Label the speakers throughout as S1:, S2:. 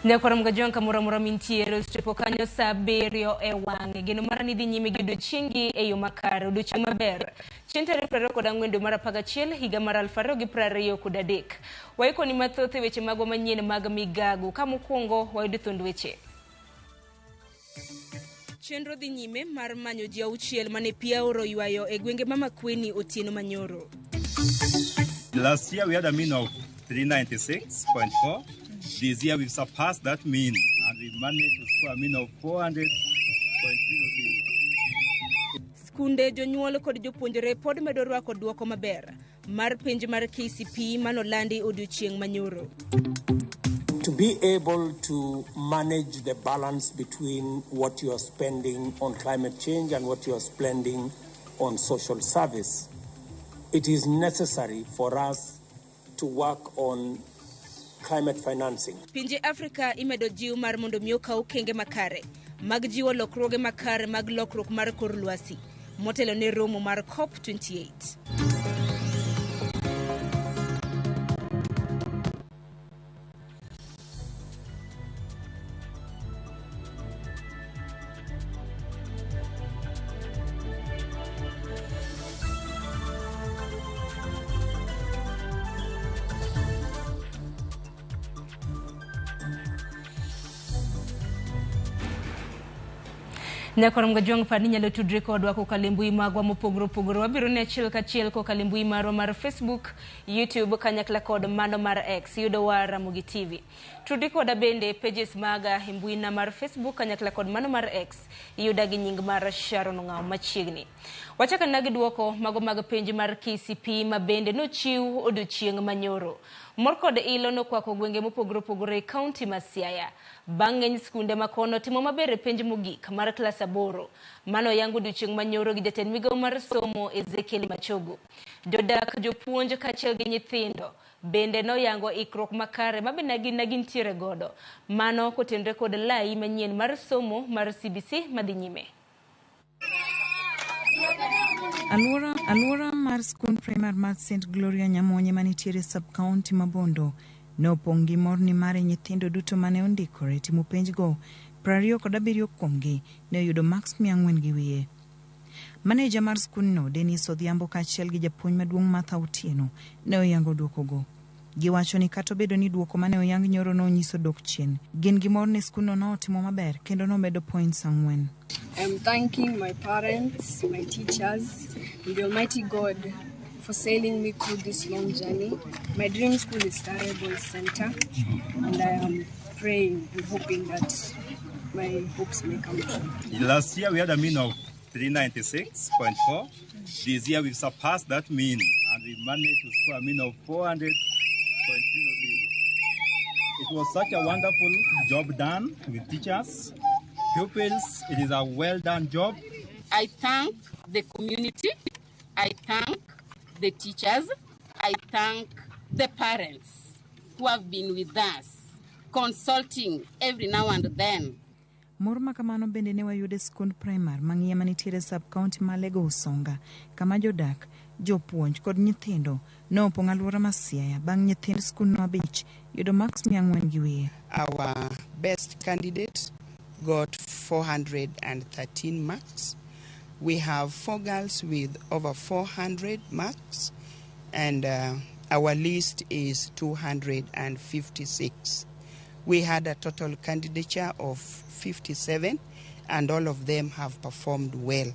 S1: Nyakora mgajon kamura mintiero stepo kanyo sa berio e wange gino mara ni nyime gido chingi e yo makare du chama ber chentere prero koda ngwendo mara paga chiel higa mara alfaro gi prario koda dek waiko ni mathoth weche mago manyien mag Migago kamukungo wayudo thund weche chenro dhi nyime mar manyo ji auchiel mane pia oro ywayo e gwenge mama Kweni Otieno Manyoro.
S2: Last year we had a mean of 396.4. This year we've surpassed that mean and we managed to score a mean of 400.00.
S1: Skunde jonyuol kod jopuonjre pod medo rwako duoko maber mar penj mar KCP manolandi odiochieng' manyoro.
S3: To be able to manage the balance between what you are spending on climate change and what you are spending on social service, it is necessary for us to work on climate financing.
S1: Pinje Afrika imedo jiw mar mondo miyo kaw kenge makare mag jiwo lokruoge makare mag lokruok mar kor lwasi motelo ne romo mar COP28. Nyakora mgajuang pani nyalo tudre kodwa ko kalimbui magwa mopogro wabiro ne achiel kachiel ko kalimbui marwa mar Facebook, YouTube kanyakla kod mano mar X yudo wa Ramogi Tv. Tudre koda bende pages maga himbui na mar Facebook kanyakla kod mano mar X yuda gi nying mar Sharon Ngao machiegni. Wachaka nagi duoko mago mag penj mar KCP mabende no chiw odiochieng' manyoro. Mor kod ilo no kwako gwenge mopogro e kaunti ma Siaya. Bang'eny skunde makono timo maber e penj mogik mar klas 8 mano yango odiochieng' manyoro gi jatend Migago mar somo Ezekiel Machogo. Jodak jopuonj kaachiel gi nyithindo bende no yango ikruok makare mabe nagintiere godo mano kotenre kod lai manyien mar somo mar CBC madhi nyime.
S4: Alwora mar skul primar mar St. Gloria Nyamonye manitiere sub-county Mabondo ne opong' gi morni mare nyithindo duto mane ondikore timo penj go 27 kuomgi ne oyudo max 400 gi wiye. Maneja mar skulno Dennis Odhiambo kaachiel gi japuonj maduong' Martha Otieno ne oyango duoko go. Giwacho ni kata obedo ni duoko mane oyang nyoro no nyiso dok chien, gin gi mor ni skulno no otimo maber kendo no medo points 4.
S5: I'm thanking my parents, my teachers, and the Almighty God for sailing me through this long journey. My dream school is Starry Boys Center, and I am praying and hoping that my hopes may come true.
S2: Last year we had a mean of 396.4. This year we've surpassed that mean and we managed to score a mean of 400.00. It was such a wonderful job done with teachers, pupils. It is a well done job.
S6: I thank the community, I thank the teachers, I thank the parents who have been with us, consulting every now and then.
S4: Mor makamano bende ne wayude skund primar mang'ie manitiere sub-county ma Lego Usonga, kama jodak, jopuonj kod nyithindo ne opong' alwora ma Siaya bang' nyithind skund no 5 yudo max 400 gi wiye.
S7: Our best candidate got 413 marks. We have 4 girls with over 400 marks, and our list is 256. We had a total candidature of 57, and all of them have performed well.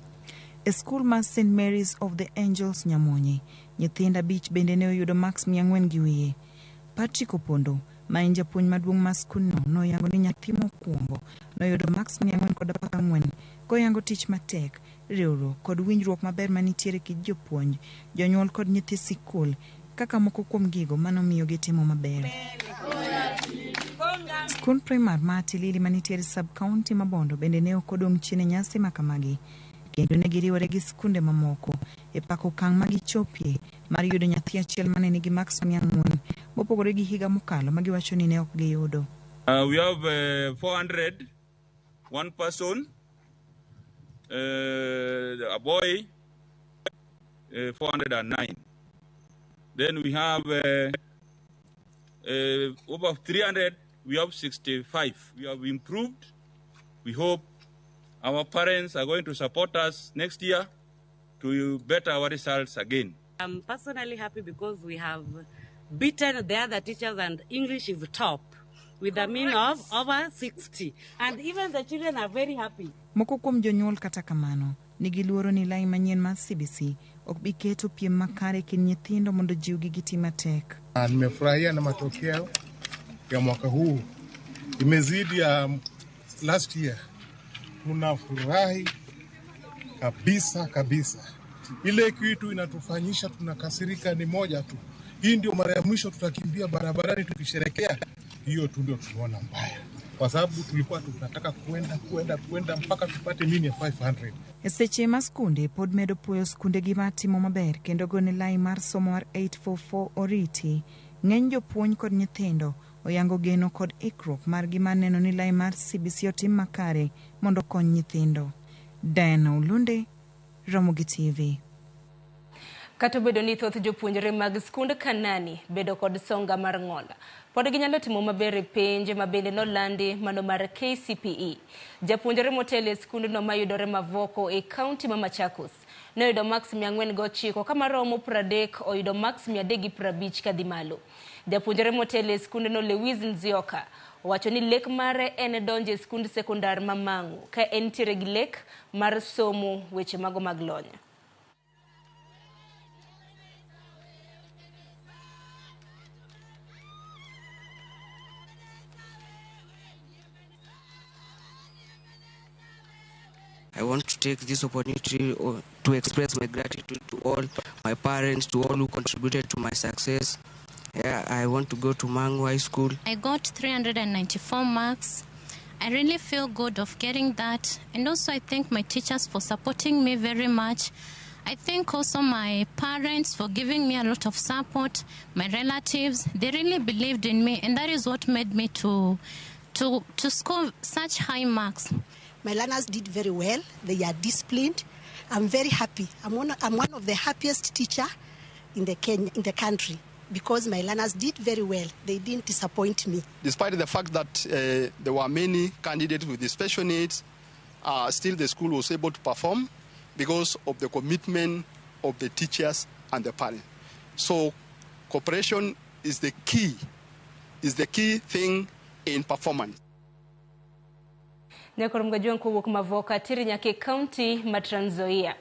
S4: A school ma St. Mary's of the Angels Nyamonye, nyithinda 5 bende ne oyudo max 400 gi wiye. Patrick Opondo, ma en japuonj maduong' ma skulno noyango ni nyathi mokwongo noyudo max 414 koyango tich matek, riwruok kod winjruok maber manitiere kod jopuonj, jonyuol kod nyithi sikul kaka moko kuom gigo manomiyo gitimo maber. Skul primar ma Atilili manitiere sub-county Mabondo bende ne okodong' chien e nyasi makamagi kendo ne giriwore gi skunde mamoko e pako kang' magichopie mar yudo nyathi achiel mane nigi max 400 mopogore gi higa mokalo magiwacho ni ne ok giyudo.
S8: We have 400, one person, a boy, 409. Then we have over 300 we have 65. We have improved. We hope our parents are going to support us next year to better our results again.
S9: I'm personally happy because we have beaten the other teachers and English is top with a mean of over 60. And even the children are very happy.
S4: Moko kuom jonyuol kata kamano nigi luoro ni lai manyien mar CBC ok bi keto piem makare kind nyithindo mondo jiwgi gitim matek.
S10: Nimefurahia na matokeo ya mwaka huu imezidi ya last year. Tunafurahi kabisa. Ile kitu inatufanyisha tunakasirika ni moja tu. Hii ndio mara ya mwisho tutakimbia barabarani tukisherekea. Hiyo tu ndio tunaona mbaya. Kwa sababu tulikuwa tunataka kwenda mpaka tupate mini ya 500.
S4: Seche ma skunde pod medo puoyo skunde gi matimo maber kendo gone lai mar somo mar 844 oriti. Ng'eny jopuonj kod nyithindo oyango geno kod ikruok mar gima neno ni lai mar CBC otim makare mondo kony nyithindo. Diana Ulunde, Ramogi TV.
S1: Kato bedo ni thoth jopuonjre mag skund Kanani bedo kod songa mar ng'ola. Pod ginyalo timo maber e penj mabende nolandi mano mar KCPE. Japuonjre motel e skund no mayudore Mavoko e kaunti ma Machakos noyudo max 409 kama romo 30 oyudo max 350 kadhi malo. Japuonjre motel e skund no Lewis Nzioka owacho ni lek mare en donjo e skund sekondar ma Mangu ka en tiere gi lek mar somo weche mago mag lony.
S11: I want to take this opportunity to express my gratitude to all my parents, to all who contributed to my success. Yeah, I want to go to Mangu High School.
S12: I got 394 marks. I really feel good of getting that. And also I thank my teachers for supporting me very much. I thank also my parents for giving me a lot of support, my relatives. They really believed in me, and that is what made me to score such high marks.
S13: My learners did very well. They are disciplined. I'm very happy. I'm one of the happiest teacher in the country because my learners did very well. They didn't disappoint me.
S14: Despite the fact that there were many candidates with the special needs, still the school was able to perform because of the commitment of the teachers and the parents. So cooperation is the key thing in performance.
S1: Nyakorom gajuan kuwuok Mavoka tiri nyake kaunti ma Trans Nzoia.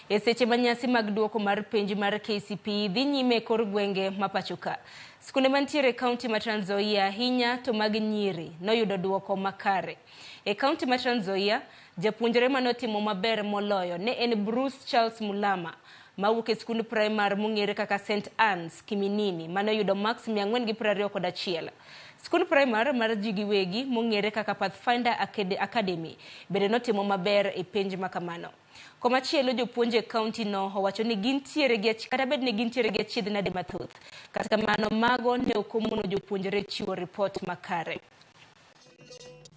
S1: E seche manyasi mag duoko mar penj mar KCPE dhi nyime kor gwenge ma pachoka. Skunde mantiere kaunti ma Trans Nzoia hinya to mag nyiri noyudo duoko makare. E kaunti ma Trans Nzoia, japuonjre manotimo maber moloyo ne en Bruce Charles Mulama mawuok e skund primar mong'ere kaka St. Anne's Kiminini manoyudo max 421. Skund primar mar jigiwegi mong'ere kaka Pathfinder Academy bende notimo maber e penj makamano. Komachielo jopuonje kaunti no owacho ni gintiere gi kata bed ni gintiere gi achiedh nade mathoth. Kata kamano mago ne okomuno jopuonjre chiwo report makare.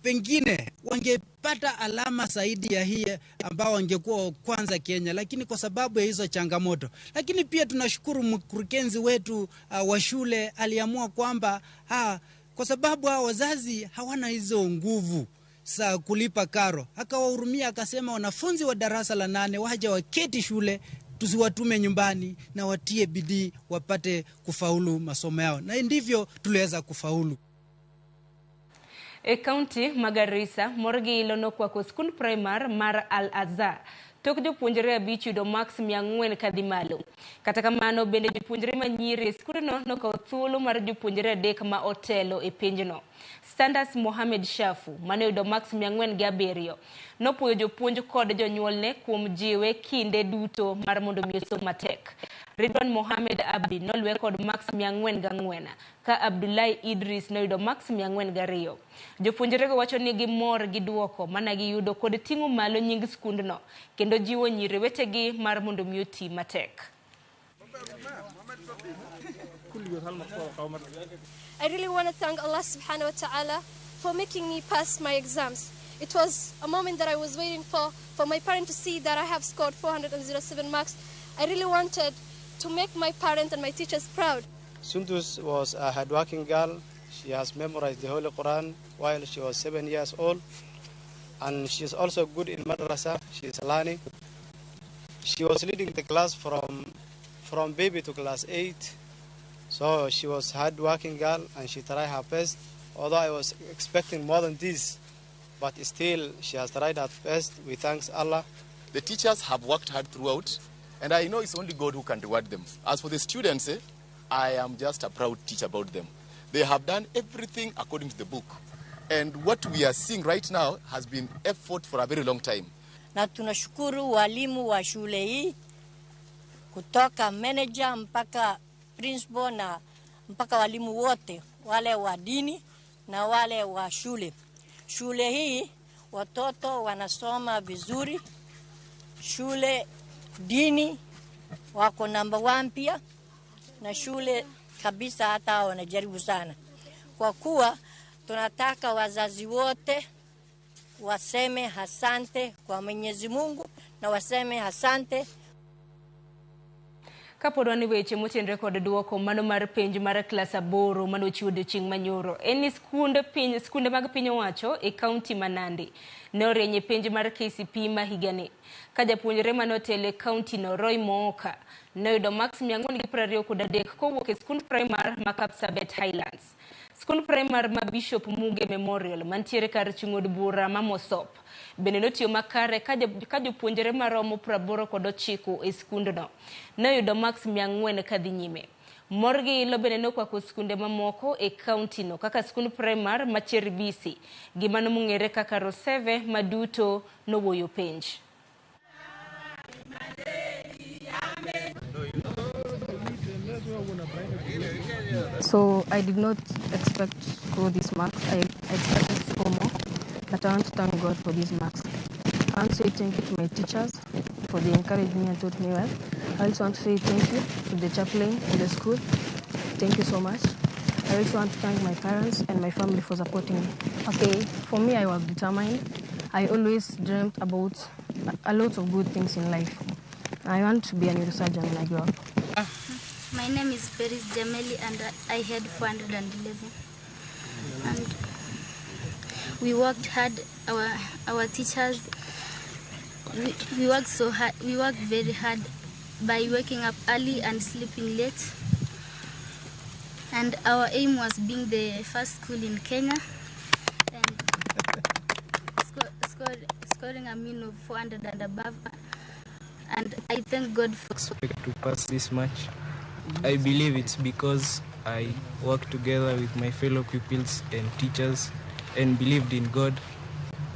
S15: Pengine wangepata alama zaidi ya hii ambao wangekuwa kwanza Kenya, lakini kwa sababu ya hizo changamoto. Lakini pia tunashukuru mkurugenzi wetu wa shule aliamua kwamba kwa sababu wazazi hawana hizo nguvu za kulipa karo, akawahurumia akasema wanafunzi wa darasa la 8 waje waketi shule, tusiwatume nyumbani na watie bidii wapate kufaulu masomo yao, na ndivyo tuliweza kufaulu.
S1: E kaunti Magarissa morgi ilono kwa skund primar mar Al-Azhar tok jopuonjre abich yudo max 400 kadhi malo. Kata kamano bende jopuonjre manyiri skund no nokawo thuolo mar jopuonjre 3 ma otelo e penjno. Standards Mohamed Shafu mane yudo max 407 nopuoyo jopuonj kod jonyuolne kuom jiwe kinde duto mar mondo miyosom matek. Ridwan Mohamed Abdi nolwe kod max 404 ka Abdullahi Idris noyudo max 402. Jopuonjrego wacho ni gimor gi duoko mana gi yudo kod ting'o malo nying skund no kendo jiwo nyiri wetegi mar mondo miyoti matek.
S16: I really want to thank Allah subhanahu wa ta'ala for making me pass my exams. It was a moment that I was waiting for my parents to see that I have scored 407 marks. I really wanted to make my parents and my teachers proud.
S17: Sundus was a hardworking girl. She has memorized the Holy Quran while she was 7 years old. And she is also good in madrasa. She is learning. She was leading the class from baby to class 8. So she was hard-working girl and she tried her best. Although I was expecting more than this, but still she has tried her best. We thank Allah.
S18: The teachers have worked hard throughout, and I know it's only God who can reward them. As for the students, I am just a proud teacher about them. They have done everything according to the book. And what we are seeing right now has been effort for a very long time.
S19: Na tunashukuru walimu wa shule hii kutoka manager mpaka principal na mpaka walimu wote wale wa dini na wale wa shule. Shule hii watoto wanasoma vizuri. Shule dini wako number 1 pia, na shule kabisa hata wanajaribu sana. Kwa kuwa tunataka wazazi wote waseme asante kwa Mwenyezi Mungu na waseme asante.
S1: Kapodwani weche motenre kod duoko mano mar penj mar klas 8 manochiwo chieng' manyoro. En skunde mag piny owacho e kaunti ma Nandi ne orienye penj mar KCPE ma higani. Ka japuonjre manotele kaunti no Roy Mooka ne oyudo max 423 kowuok e skund primar ma Kapsabet Highlands. Skund primar ma Bishop Muge Memorial mantiere kar chung'od bura ma Mosop bende notiyo makare ka jopuonjre maromo 89 e skundno ne oyudo max 400 kadhi nyime. Morgi ilo bende nokwako skunde mamoko e kaunti no kaka skund primar ma Cheribisi gi mano mong'ere kaka Roseve maduto nowuoyo penj.
S20: So I did not expect to score this marks. I expected to score more, but I want to thank God for these marks. I want to say thank you to my teachers for the encouragement and taught me well. I also want to say thank you to the chaplain in the school. Thank you so much. I also want to thank my parents and my family for supporting me. Okay, for me, I was determined. I always dreamt about a lot of good things in life. I want to be a neurosurgeon when I grow up.
S21: My name is Peris Jameli and I had 411. And we worked hard, our teachers, we worked so hard, we worked very hard by waking up early and sleeping late. And our aim was being the first school in Kenya and scoring a mean of 400 and above. And I thank God for
S22: to pass this much. I believe it's because I worked together with my fellow pupils and teachers and believed in God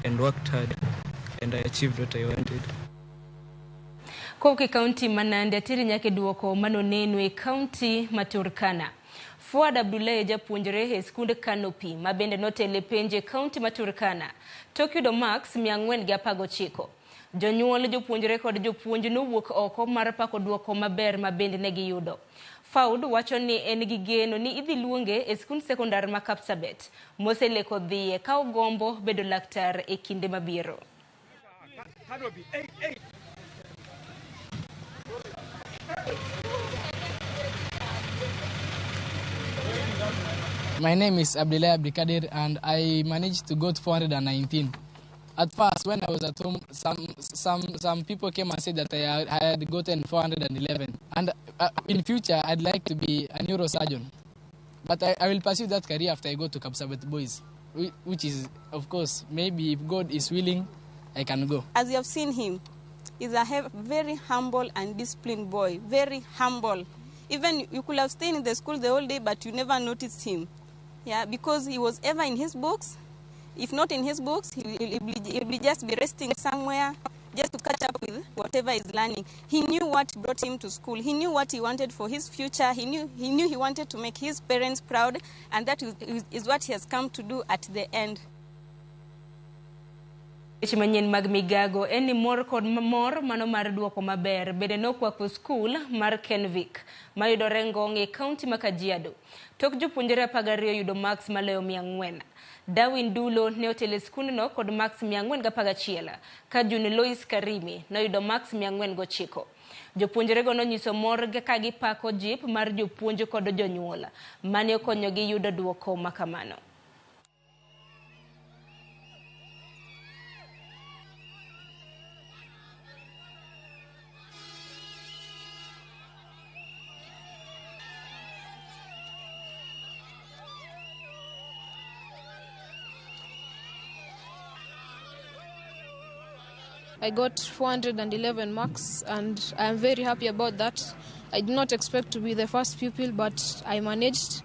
S22: and worked hard and I achieved what I wanted.
S1: Koke County Manandi atiri nyake duoko manoneno e County Maturkana. Fuad Abdullahi japuonjre e skund Canopy mabende notele penje County Maturkana. Tokyudo max 419. Jonyuol jopuonjre kod jopuonj nowuok oko mar pako duoko maber mabende ne giyudo. Faud wacho ni en gi geno ni idhi luonge e skund sekondar ma Kapsabet moseleko dhiye ka ogombo bedo laktar e kinde mabiro.
S23: My name is Abdullahi Abdikadir and I managed to go to 419. At first, when I was at home, some people came and said that I had gotten 411. And in future, I'd like to be a neurosurgeon. But I will pursue that career after I go to Kapsabet Boys, which is, of course, maybe if God is willing, I can go.
S24: As you have seen him, he's a very humble and disciplined boy, very humble. Even you could have stayed in the school the whole day, but you never noticed him. Yeah, because he was ever in his books. If not in his books, he'll be just be resting somewhere just to catch up with whatever he's learning. He knew what brought him to school. He knew what he wanted for his future. He knew he wanted to make his parents proud, and that is what he has come to do at the end.
S1: Weche manyien mag Migago en ni mor kod mor mano mar duoko maber bende nokwako skul mar Kenvik mayudore Ngong e kaunti ma Kajiado. Tok jopuonjre 12 yudo max maloyo 400. Darwin Dulo ne otele skundno kod max 411 ka June Lois Karimi noyudo max 409. Jopuonjre go nonyiso mor ka gipako jip mar jopuonj kod jonyuol mane okonyogi yudo duoko makamano.
S20: I got 411 marks and I'm very happy about that. I did not expect to be the first pupil, but I managed.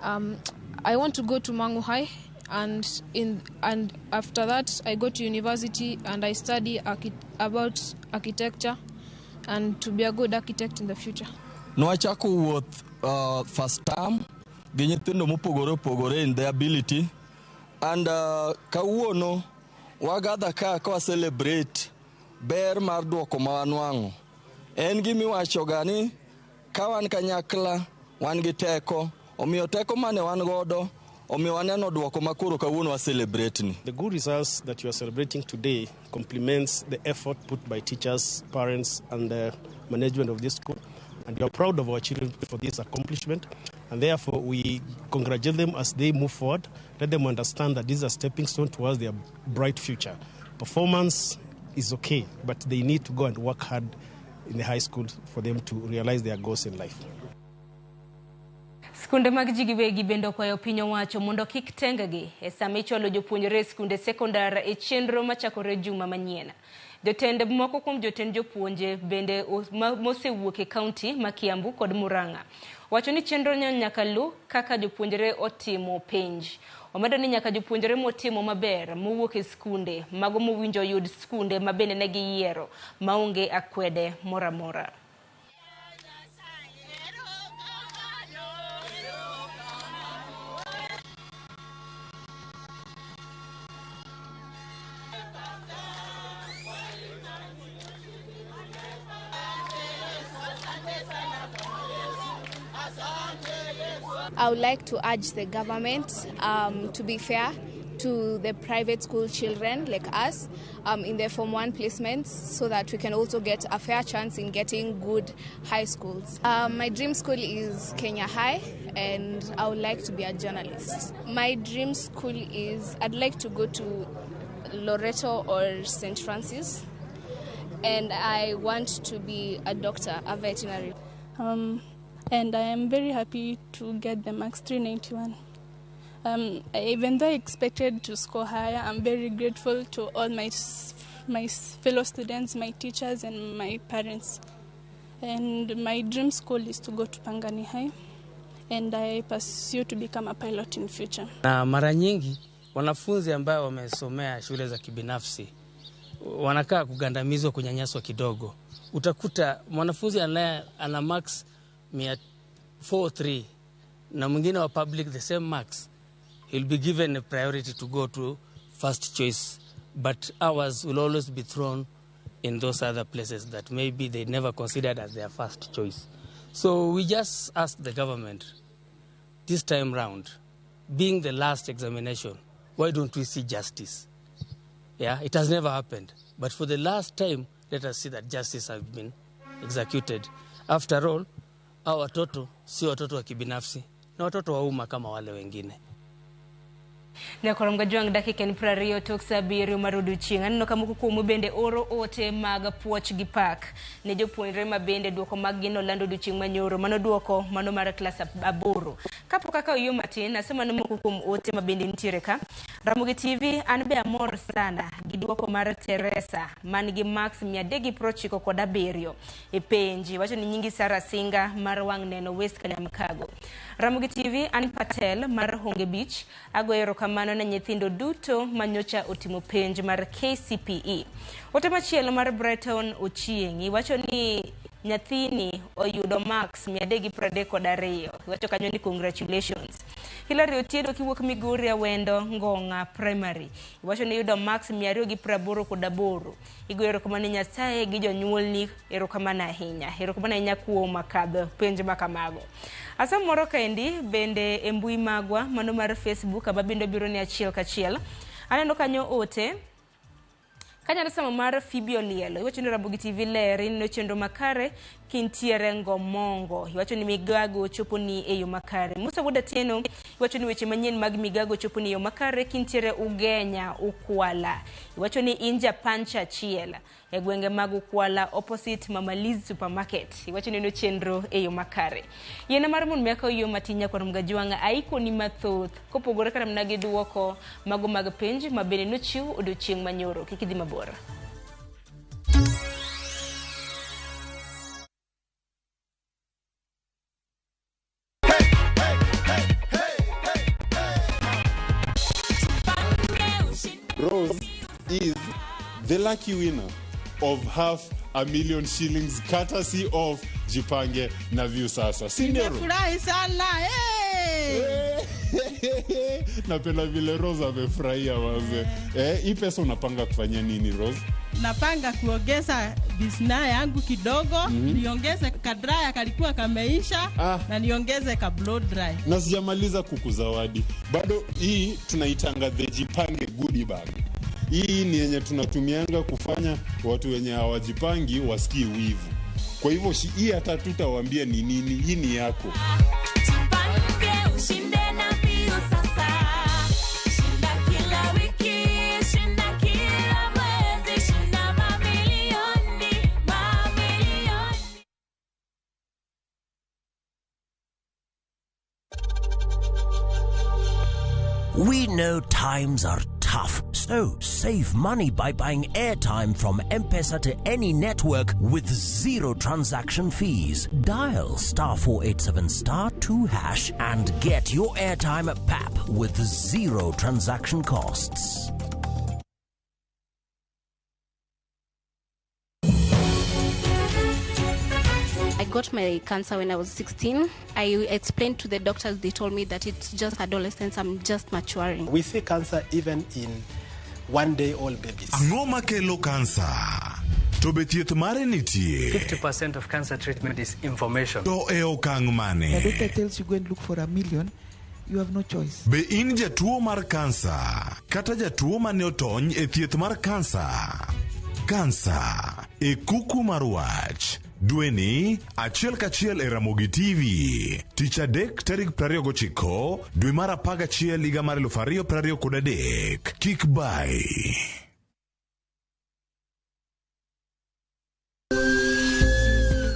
S20: I want to go to Mangu High, and after that I go to university and I study about architecture and to be a good architect in the future.
S2: Nwachako wuoth first term gi nyithindo mopogore in their ability, and kawuono wagather ka celebrate ber mar duoko ma wanwang'o. En gimiwacho gani ka wan kanyakla wan gi teko, omiyo teko mane wan godo omiyo waneno duoko makoro kawuono wa celebrate ni.
S3: The good results that you are celebrating today complements the effort put by teachers, parents and the management of this school, and you are proud of our children for this accomplishment, and therefore we congratulate them as they move forward. Let them understand that this is a stepping stone towards their bright future. Performance is okay, but they need to go and work hard in the high school for them to realize their goals in life.
S1: Skunde mag jigiwegi bendo kwayo piny owacho mondo kik tengagi e sama icholo jopuonjre skunde sekondar e chenro machakore juma manyien. Jotend moko kuom jotend jopuonje bende mosewuok e kaunti ma Kiambu kod Murang'a wacho ni chenro nyaka lu kaka jopuonjre otimo penj. Omedo ni nyaka jopuonjre motimo maber mowuok e skunde mago mowinjo yud skunde mabende ne giyiero maonge akwede moramora.
S5: I would like to urge the government to be fair to the private school children like us in their Form 1 placements so that we can also get a fair chance in getting good high schools. My dream school is Kenya High and I would like to be a journalist. My dream school is, I'd like to go to Loreto or St. Francis, and I want to be a doctor, a veterinary.
S6: And I am very happy to get the max 391. Even though I expected to score higher, I'm very grateful to all my fellow students, my teachers and my parents. And my dream school is to go to Pangani High, and I pursue to become a pilot in future.
S25: Na mara nyingi wanafunzi ambao wamesomea shule za kibinafsi wanakaa kugandamizwa, kunyanyaswa kidogo. Utakuta mwanafunzi ana max 403 na mwingine wa public the same marks, he'll be given a priority to go to first choice, but ours will always be thrown in those other places that maybe they never considered as their first choice. So we just ask the government this time round, being the last examination, why don't we see justice? Yeah, it has never happened, but for the last time let us see that justice has been executed. After all, hawa watoto si watoto wa kibinafsi, na watoto wa umma kama wale wengine.
S1: Ne koromga juang dakika ni 20 tok saa 7 marudu chieng'. Aneno ka moko kuom bende oro ote mag puoch gi pak ne jopuonjre ma bende duoko mag gino lando chieng' manyoro mano duoko mano mar klas 8. Kapo kaka oyo matin nasema ni moko kuom ote ma bende nitiere ka. Ramogi TV an be amor sana gi duoko mar Teresa man gi max 397 e penji. Wacho ni nyingi Sara Singa mar wang' neno West Kanyamkago. Ramogi TV an Patel mar Honge Beach agoero kamano na nyithindo duto manyocha otimo penj mar KCPE. Ote machielo mar Brighton Ochieng' wacho ni nyathini oyudo marks 332. Iwacho kanyo ni congratulations. Hilary Otieno kiwuok Migori Awendo Ngonga Primary. Iwacho ni yudo marks 288. Igo erokamano Nyasaye gi jonyuolni, erokamano ahinya. Erokamano ahinya kuom makadho penj makamago. Asa moro kendi bende e mbui magwa mano mar Facebook ababindo biro ni achiel kachiel. Aneno kanyo ote kanyalo samo mar Fibio Lielo. Iwacho ni Ramogi TV leri no chenro makare kintiere Ngomongo. Iwacho ni Migago chopo ni e yo makare. Musa Wuda Tieno iwacho ni weche manyien mag Migago chopo ni e yo makare kintiere Ugenya Ukwala. Iwacho ni Inja Pancha Chiela e gwenge mag Ukwala opposite Mama Liz Supermarket. Iwacho ni no chenro e yo makare. Yena mar mon miaka yo matinya kwa Mgajuanga aiko ni mathoth kopogore kata mnagi duoko mago mag penj mabene no chiu odiochieng' manyoro kikidhi mabor.
S4: Rose is the lucky winner of $500,000 shillings courtesy of Jipange na View Sasa.
S7: Nimefurahi sana.
S4: Napenda vile Rose amefurahia waze. Hii pesa unapanga kufanya nini Rose?
S7: Napanga kuongeza bisna yangu kidogo, niongeze kadraya kalikuwa kameisha na niongeze ka blow dry.
S4: Na sijamaliza kukuzawadi. Bado hii tunaitanga the Jipange goodie bag. Hii ni yenye tunatumianga kufanya watu wenye hawajipangi wasikie wivu. Kwa hivyo hii hata tutawaambia ni nini, hii ni yako.
S8: Jipange ushinde na View Sasa. Shinda kila wiki, shinda kila mwezi, shinda mamilioni, mamilioni.
S9: We know times are tough, so save money by buying airtime from M-Pesa to any network with zero transaction fees. Dial *487*2# and get your airtime PAP with zero transaction costs.
S10: I got my cancer when I was 16. I explained to the doctors, they told me that it's just adolescence, I'm just maturing.
S26: We see cancer even in one-day-old babies.
S27: Ang'o makelo cancer? To be thieth mare nitie.
S28: 50% of cancer treatment is information.
S27: To e okang' mane?
S29: The doctor tells you go and look for $1 million. You have no choice.
S27: Be in jatuo mar cancer kata jatuo mane otony e thieth mar cancer. Cancer e kuku mar wach. Dweni achiel kachiel e Ramogi TV. Tich adek tarik 29 dwe mar 11 higa mar 2023. Kik bai.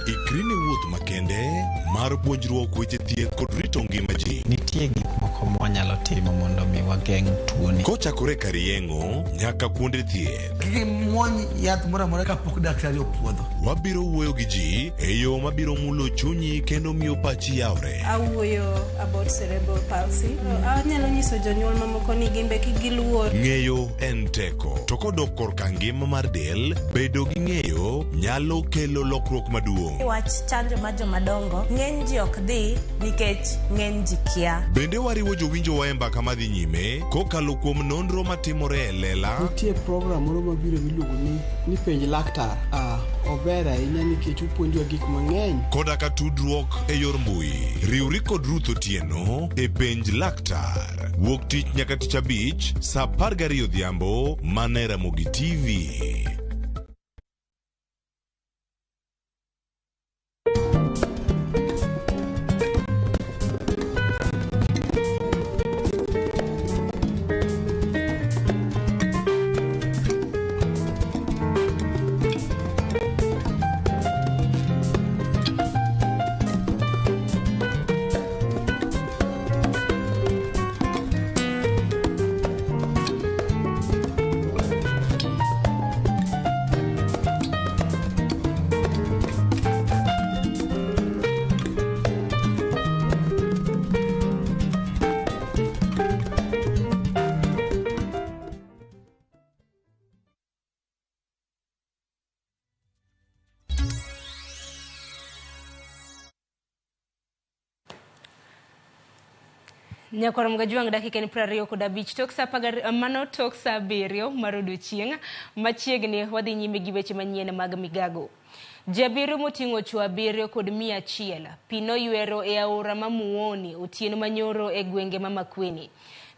S27: Ikrini wuoth makende mar puonjruok weche thieth kod rito ngima ji.
S29: Nitie gik moko mwanyalo timo mondo mi wageng' tuoni.
S27: Kochakore karieng'o nyaka kuonde thieth.
S29: Kiki muony yath moro amora kapok daktari opuodho.
S27: Wabiro wuoyo gi ji e yo mabiro mulo chunyi kendo miyo pachi yawre.
S24: Awuoyo about cerebral palsy. Anyalo nyiso jonyuol mamoko ni gimbe kigiluor.
S27: Ng'eyo en teko. To kodok korka ngima mar del, bedo gi ng'eyo nyalo kelo lokruok maduong'.
S24: Wach chanjo ma jomadongo ng'eny ji ok dhi nikech ng'eny ji kia.
S27: Bende wariwo jowinjo wa e mbaka madhi nyime kokalo kuom nonro matimore e lela.
S29: Nitie program moro mabiro miluongo ni penj laktar. Ober ahinya nikech upuonjwa gik mang'eny.
S27: Koda ka tudruok e yor mbui. Riwri kod Ruth Otieno e penj laktar. Wuok tich nyaka tich abich saa 12 odhiambo mana e Ramogi TV.
S1: Nyakoro mgajuang dakika ni 25 tok sa mano tok sa abiriyo marudu chieng' machiegni wadhi nyime gi weche manyien mag Migago. Jabiru moting'o chwo abiriyo kod 100 pino ywero e aora mamuoni otieno manyoro e gwenge ma Makueni.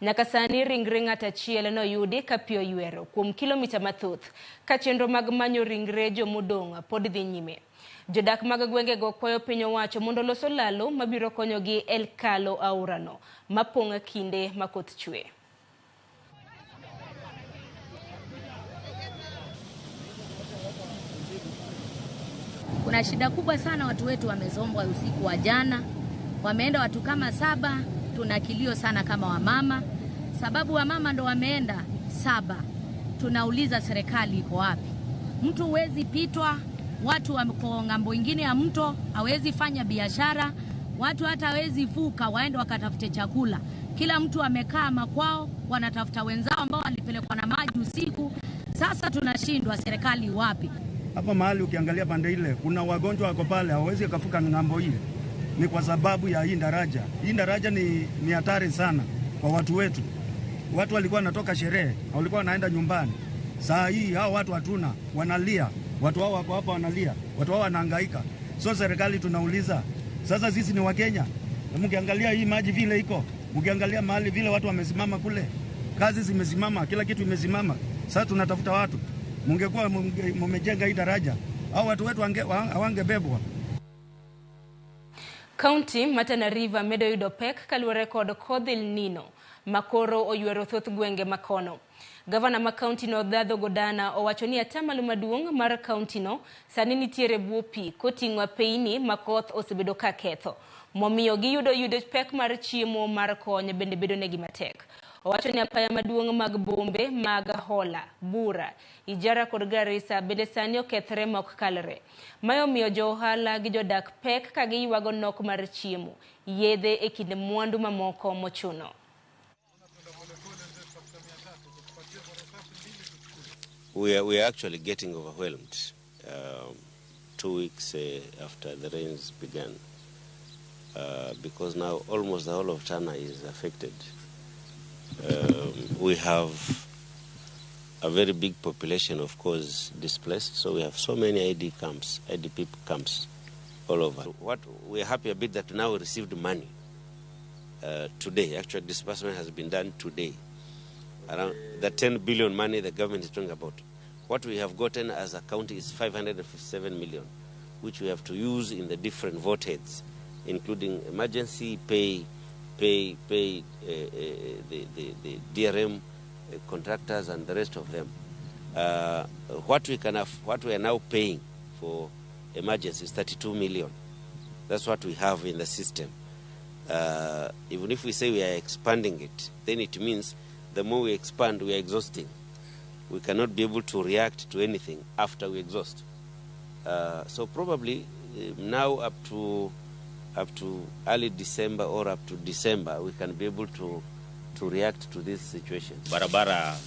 S1: Nyaka sani ringre ng'at achiel noyudi ka pi oywero kuom kilomita mathoth ka chenro mag manyo ringre jomodong' pod dhi nyime. Jodak mag gwenge go kwayo piny owacho mondo loso lalo mabiro konyogi el kalo aorano mapong' kinde makoth chwe.
S11: Kuna shida kubwa sana, watu wetu wamezombwa usiku wa jana. Wameenda watu kama 7, tuna kilio sana kama wamama. Sababu wamama ndo wameenda 7. Tunauliza serikali iko wapi? Mtu huwezi pitwa, watu wako ngambo ingine ya mto, hawezi fanya biashara, watu hata hawezi vuka waende wakatafute chakula. Kila mtu amekaa makwao, wanatafuta wenzao ambao walipelekwa na maji usiku. Sasa tunashindwa, serikali wapi?
S12: Hapa mahali ukiangalia pande ile kuna wagonjwa wako pale, hawezi kuvuka ngambo hii. Ni kwa sababu ya hii daraja. Hii daraja ni hatari sana kwa watu wetu. Watu walikuwa wanatoka sherehe, walikuwa wanaenda nyumbani. Saa hii hao watu hatuna, wanalia. Watu hao wako hapa wanalia. Watu hao wanahangaika. So serikali tunauliza, sasa sisi ni Wakenya. Mkiangalia hii maji vile iko, mkiangalia mahali vile watu wamesimama kule, kazi zimesimama, kila kitu imesimama. Sasa tunatafuta watu. Mungekuwa mumejenga hii daraja, au watu wetu hawangebebwa.
S1: County Matana River medo yudo pek kaluwore kod kodh El Nino makoro oywero thoth gwenge makono. Gavana ma county no Dhadho Godana owacho ni atamalo maduong' mar county no sani nitiere bwo pi koting'o peini makoth osebedo ka ketho. Momiyo giyudo pek mar chiemo mar kony bende bedo negi matek. Owacho ni apaya maduong' mag bombe mag Hola, Bura, Ijara kod Garissa bende sani okethre mok kalre. Mayo miyo jo ohala gi jodak pek ka giywago nok mar chiemo, yedhe e kinde mwandu mamoko mochuno.
S13: We are actually getting overwhelmed 2 weeks after the rains began because now almost the whole of Tana is affected. We have a very big population, of course, displaced, so we have so many IDP camps all over. What we are happy a bit that now we received money today. Actually, disbursement has been done today. Around the 10 billion money the government is talking about. What we have gotten as a county is 557 million, which we have to use in the different vote heads, including emergency pay the DRM contractors and the rest of them. What we are now paying for emergency is 32 million. That's what we have in the system. Even if we say we are expanding it, then it means the more we expand, we are exhausting. We cannot be able to react to anything after we exhaust. So probably now up to early December or up to December, we can be able to react to this situation.
S14: Barabara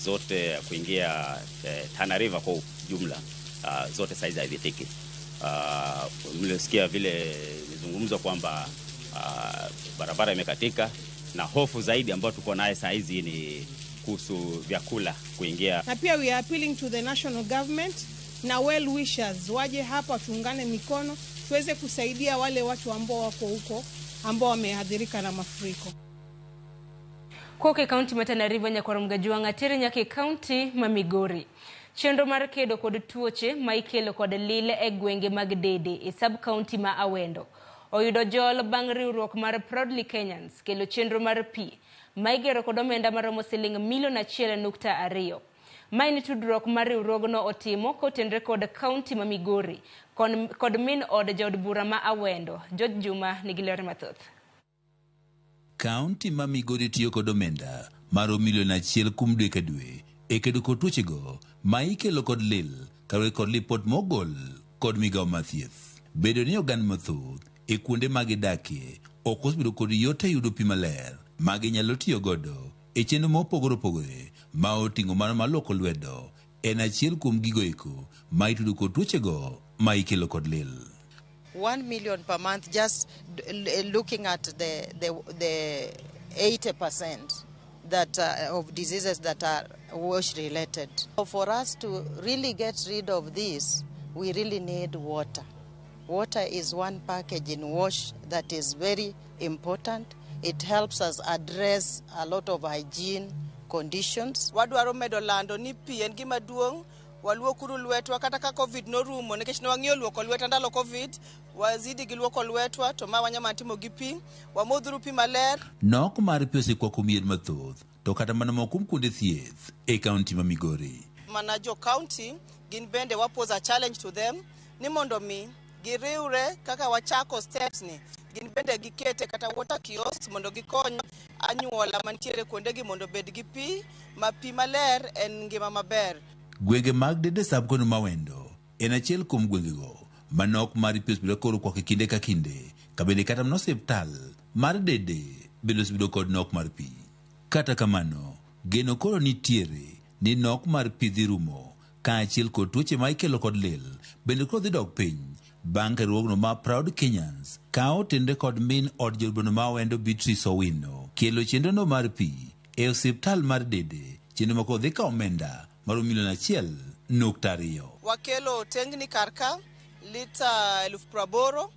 S14: zote kuingia Tana River kwa jumla zote saizi hazifikiki. Mlisikia vile nizungumzwa kwamba barabara imekatika, na hofu zaidi ambayo tuko nayo saizi ni kuhusu vyakula kuingia.
S15: Na pia we are appealing to the national government na well wishers waje hapa tuungane mikono tuweze kusaidia wale watu ambao wako huko ambao wamehadhirika na mafuriko.
S1: Koke County Matana River nyakoro mgajuang atere nyake County ma Migori. Chenro mar kedo kod tuoche ma ikelo kod lile e gwenge mag Dede e sub county ma Awendo. Oyudo jol bang' riwruok mar Proudly Kenyans kelo chenro mar pi ma igero kod omenda maromo siling $1.2 million. Maini tudruok mar riwruogno otimo kotenre kod County ma Migori kod min od jaod bura ma Awendo. George Juma nigi ler mathoth.
S16: County ma Migori tiyo kod omenda maro $1 kuom dwe ka dwe e kedo kod tuochego ma ikelo kod lil kawe kod lipot mogol kod migawo mathieth. Bedo ni oganda mathoth e kuonde ma gidakie ok osebedo kod yot e yudo pi maler ma ginyalo tiyo godo e chenro mopogore opogore ma oting'o mano maloko lwedo en achiel kuom gigo eko ma itudo kod tuochego ma ikelo kod lil.
S17: 1 million per month, just looking at the
S2: 80% that of diseases that are wash related. So for us to really get rid of this, we really need water. Water is one package in wash that is very important. It helps us address a lot of hygiene conditions.
S3: Wadwaro medo lando ni pi en gima duong', waluokuru lwetwa kata ka COVID norumo nikech ne wang'iyo luoko lwetwa ndalo COVID, wazidi gi luoko lwetwa to ma wanyama timo gi pi, wamodhuru pi maler.
S16: Nok mar pi osekwako mier mathoth to kata mana moko kuom kuonde thieth e kaunti ma Migori.
S3: Mana jo county gin bende wapose a challenge to them ni mondo mi giriwre kaka wachako steps ni gin bende gikete kata water kiosks mondo gikony anyuola mantiere kuondegi mondo bed gi pi ma pi maler en ngima maber.
S16: Gwenge mag Dede Sub-County ma Wendo en achiel kuom gwengego manok mar pi osebedo koro kwako kinde ka kinde, ka bende kata mana osiptal mar Dede bende osebedo kod nok mar pi. Kata kamano, geno koro nitiere ni nok mar pi dhi rumo ka achiel kod tuoche ma ikelo kod lil bende koro dhi dok piny bang' ka riwruogno ma Proud Kenyans kawo tende kod min od jolbano ma Wendo Beatrice Owino kelo chenrono mar pi e osiptal mar Dede, chenro mako dhi ka omenda mar $1.2 million.
S3: Wakelo tengni karka lita 80,000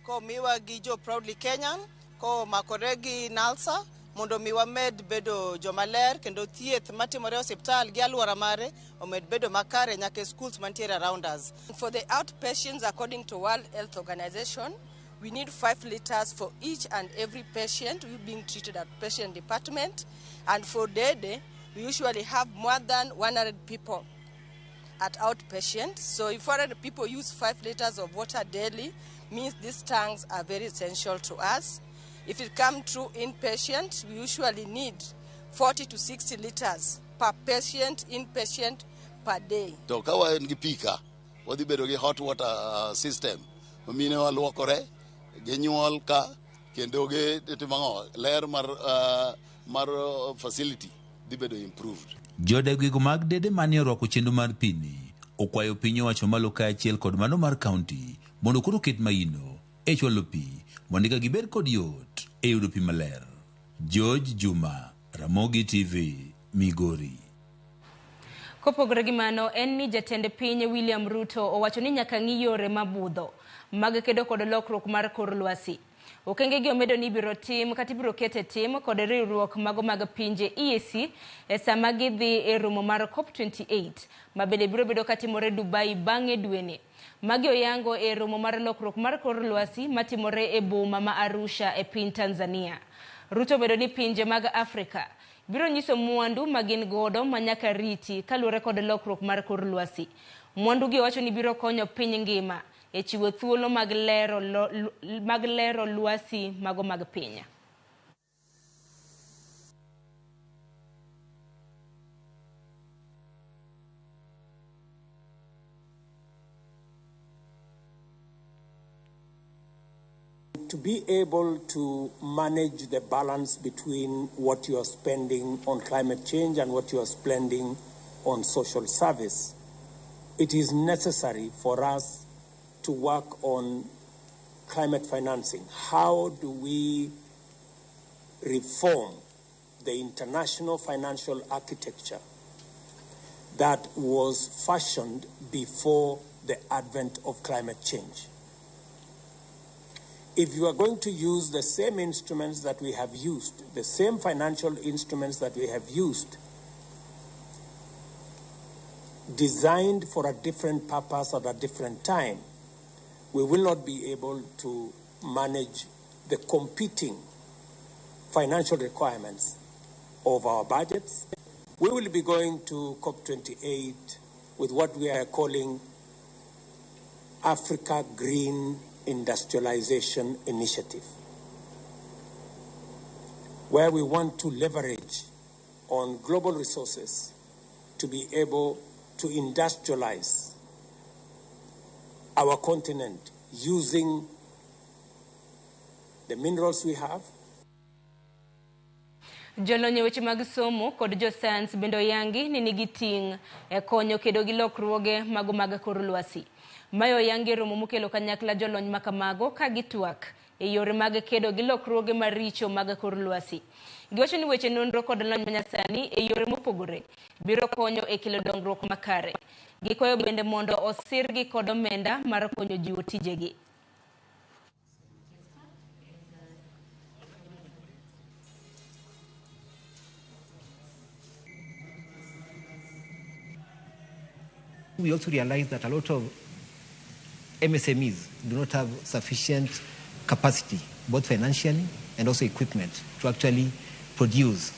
S3: ko miwa gi jo Proudly Kenyan ko makoregi Nalsa mondo mi wamed bedo jomaler kendo thieth matimore hospital gi alwora mare omed bedo makare nyaka schools mantiere around us.
S17: For the outpatients, according to World Health Organization, we need 5 liters for each and every patient being treated at patient department. And for Dede, we usually have more than 100 people at outpatient. So if 100 people use 5 liters of water daily, means these tanks are very essential to us. If it comes through inpatient, we usually need 40 to 60 liters per patient, inpatient, per day.
S18: To kawa en gi pika, wadhi bedo gi hot water system. Mine waluokore, genyuol ka, kendo ge timango, layer mar facility, dhi bedo improved.
S16: Jodegwego mag Dede manie orwako chenro mar pi ni okwayo piny owacho malo ka achiel kod mano mar kaunti mondo koro ket maino e chwalo pi mondo ka gibed kod yot e yudo pi maler. George Juma, Ramogi TV, Migori.
S1: Kopogore gi mano, en ni jatend piny William Ruto owacho ni nyaka ng'i yore mabudho mag kedo kod lokruok mar kor lwasi. Okenge gi omedo ni biro tim kata ibiro kete tim kod riwruok mago mag pinje EAC e sama gidhi e romo mar COP28 ma bende biro bedo katimore Dubai bang'e dweni. Magi oyango e romo mar lokruok mar kor lwasi matimore e boma ma Arusha e piny Tanzania. Ruto bedo ni pinje mag Afrika biro nyiso mwandu magin godo manyaka riti kaluwore kod lokruok mar kor lwasi. Mwandu gi wacho ni biro konyo piny ngima e chiwo thuolo mag lero lwasi mago mag piny.
S19: To be able to manage the balance between what you are spending on climate change and what you are spending on social service, it is necessary for us to work on climate financing. How do we reform the international financial architecture that was fashioned before the advent of climate change? If you are going to use the same instruments that we have used, the same financial instruments that we have used, designed for a different purpose at a different time, we will not be able to manage the competing financial requirements of our budgets. We will be going to COP28 with what we are calling Africa Green Industrialization Initiative, where we want to leverage on global resources to be able to industrialize our continent using the minerals we have.
S1: Jolonyo weche mag somo kod jo science bendo yangi ni nigi ting e konyo kedo gi lokruoge mago mag kor lwasi. Mayo yangi romo mukelo kanyakla jolony makamago ka gitwak e yore mag kedo gi lokruoge maricho mag kor lwasi. Giwacho ni weche nonro kod lony manyasani e yore mopogore biro konyo e kelo dongruok makare. Gikwayo bende mondo osirgi kod omenda mar konyo jiwo tijegi.
S4: We also realize that a lot of MSMEs do not have sufficient capacity, both financially and also equipment, to actually produce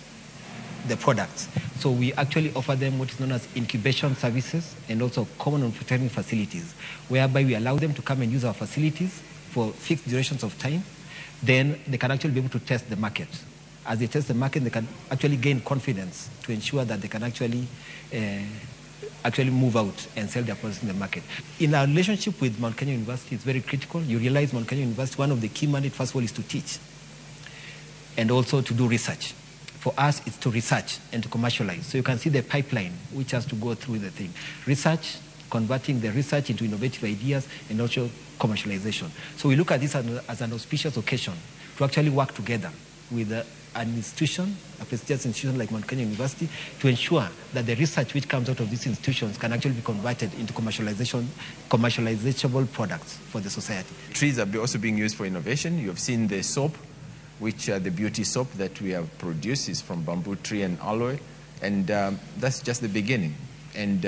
S4: the products. So we actually offer them what is known as incubation services and also common manufacturing facilities, whereby we allow them to come and use our facilities for fixed durations of time. Then they can actually be able to test the market. As they test the market, they can actually gain confidence to ensure that they can actually move out and sell their products in the market. In our relationship with Mount Kenya University, it's very critical. You realize Mount Kenya University, one of the key mandates, first of all, is to teach and also to do research. For us, it's to research and to commercialize. So you can see the pipeline which has to go through the thing. Research, converting the research into innovative ideas, and also commercialization. So we look at this as an auspicious occasion to actually work together with an institution, a prestigious institution like Mount Kenya University, to ensure that the research which comes out of these institutions can actually be converted into commercializable products for the society.
S5: Trees are also being used for innovation. You have seen the soap, which the beauty soap that we have produced is from bamboo tree and aloe, and that's just the beginning. And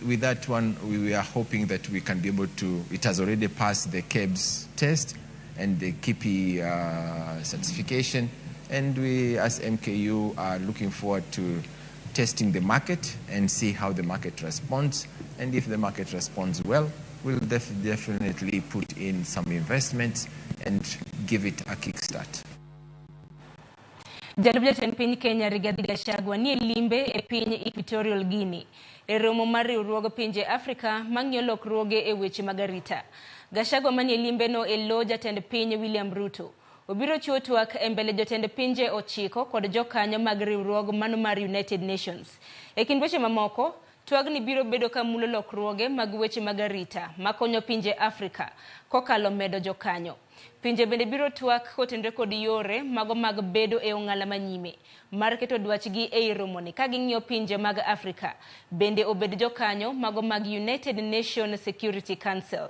S5: with that one, we are hoping that we can be able to, it has already passed the KEBS test and the KIPI certification, and we as MKU are looking forward to testing the market and see how the market responds, and if the market responds well, we'll definitely put in some investments and give it a kickstart.
S1: Jatend jatend piny Kenya Rigathi Gachagua ni limbe e piny Equatorial Guinea e romo mar riwruog pinje Afrika mang'iyo lokruoge e weche mag arita. Gachagua manie limbe no e lo jatend piny William Ruto obiro chiwo twak e mbele jotend pinje 9 kod jokanyo mag riwruog mano mar United Nations. E kind weche mamoko, twagni biro bedo ka mulo lokruoge mag weche mag arita makonyo pinje Afrika kokalo medo jokanyo. Pinje bende biro twak kotenre kod yore mago mag bedo e ong'ala manyime mar keto dwachgi e romoni ka ging'iyo pinje mag Afrika bende obed jokanyo mago mag United Nations Security Council.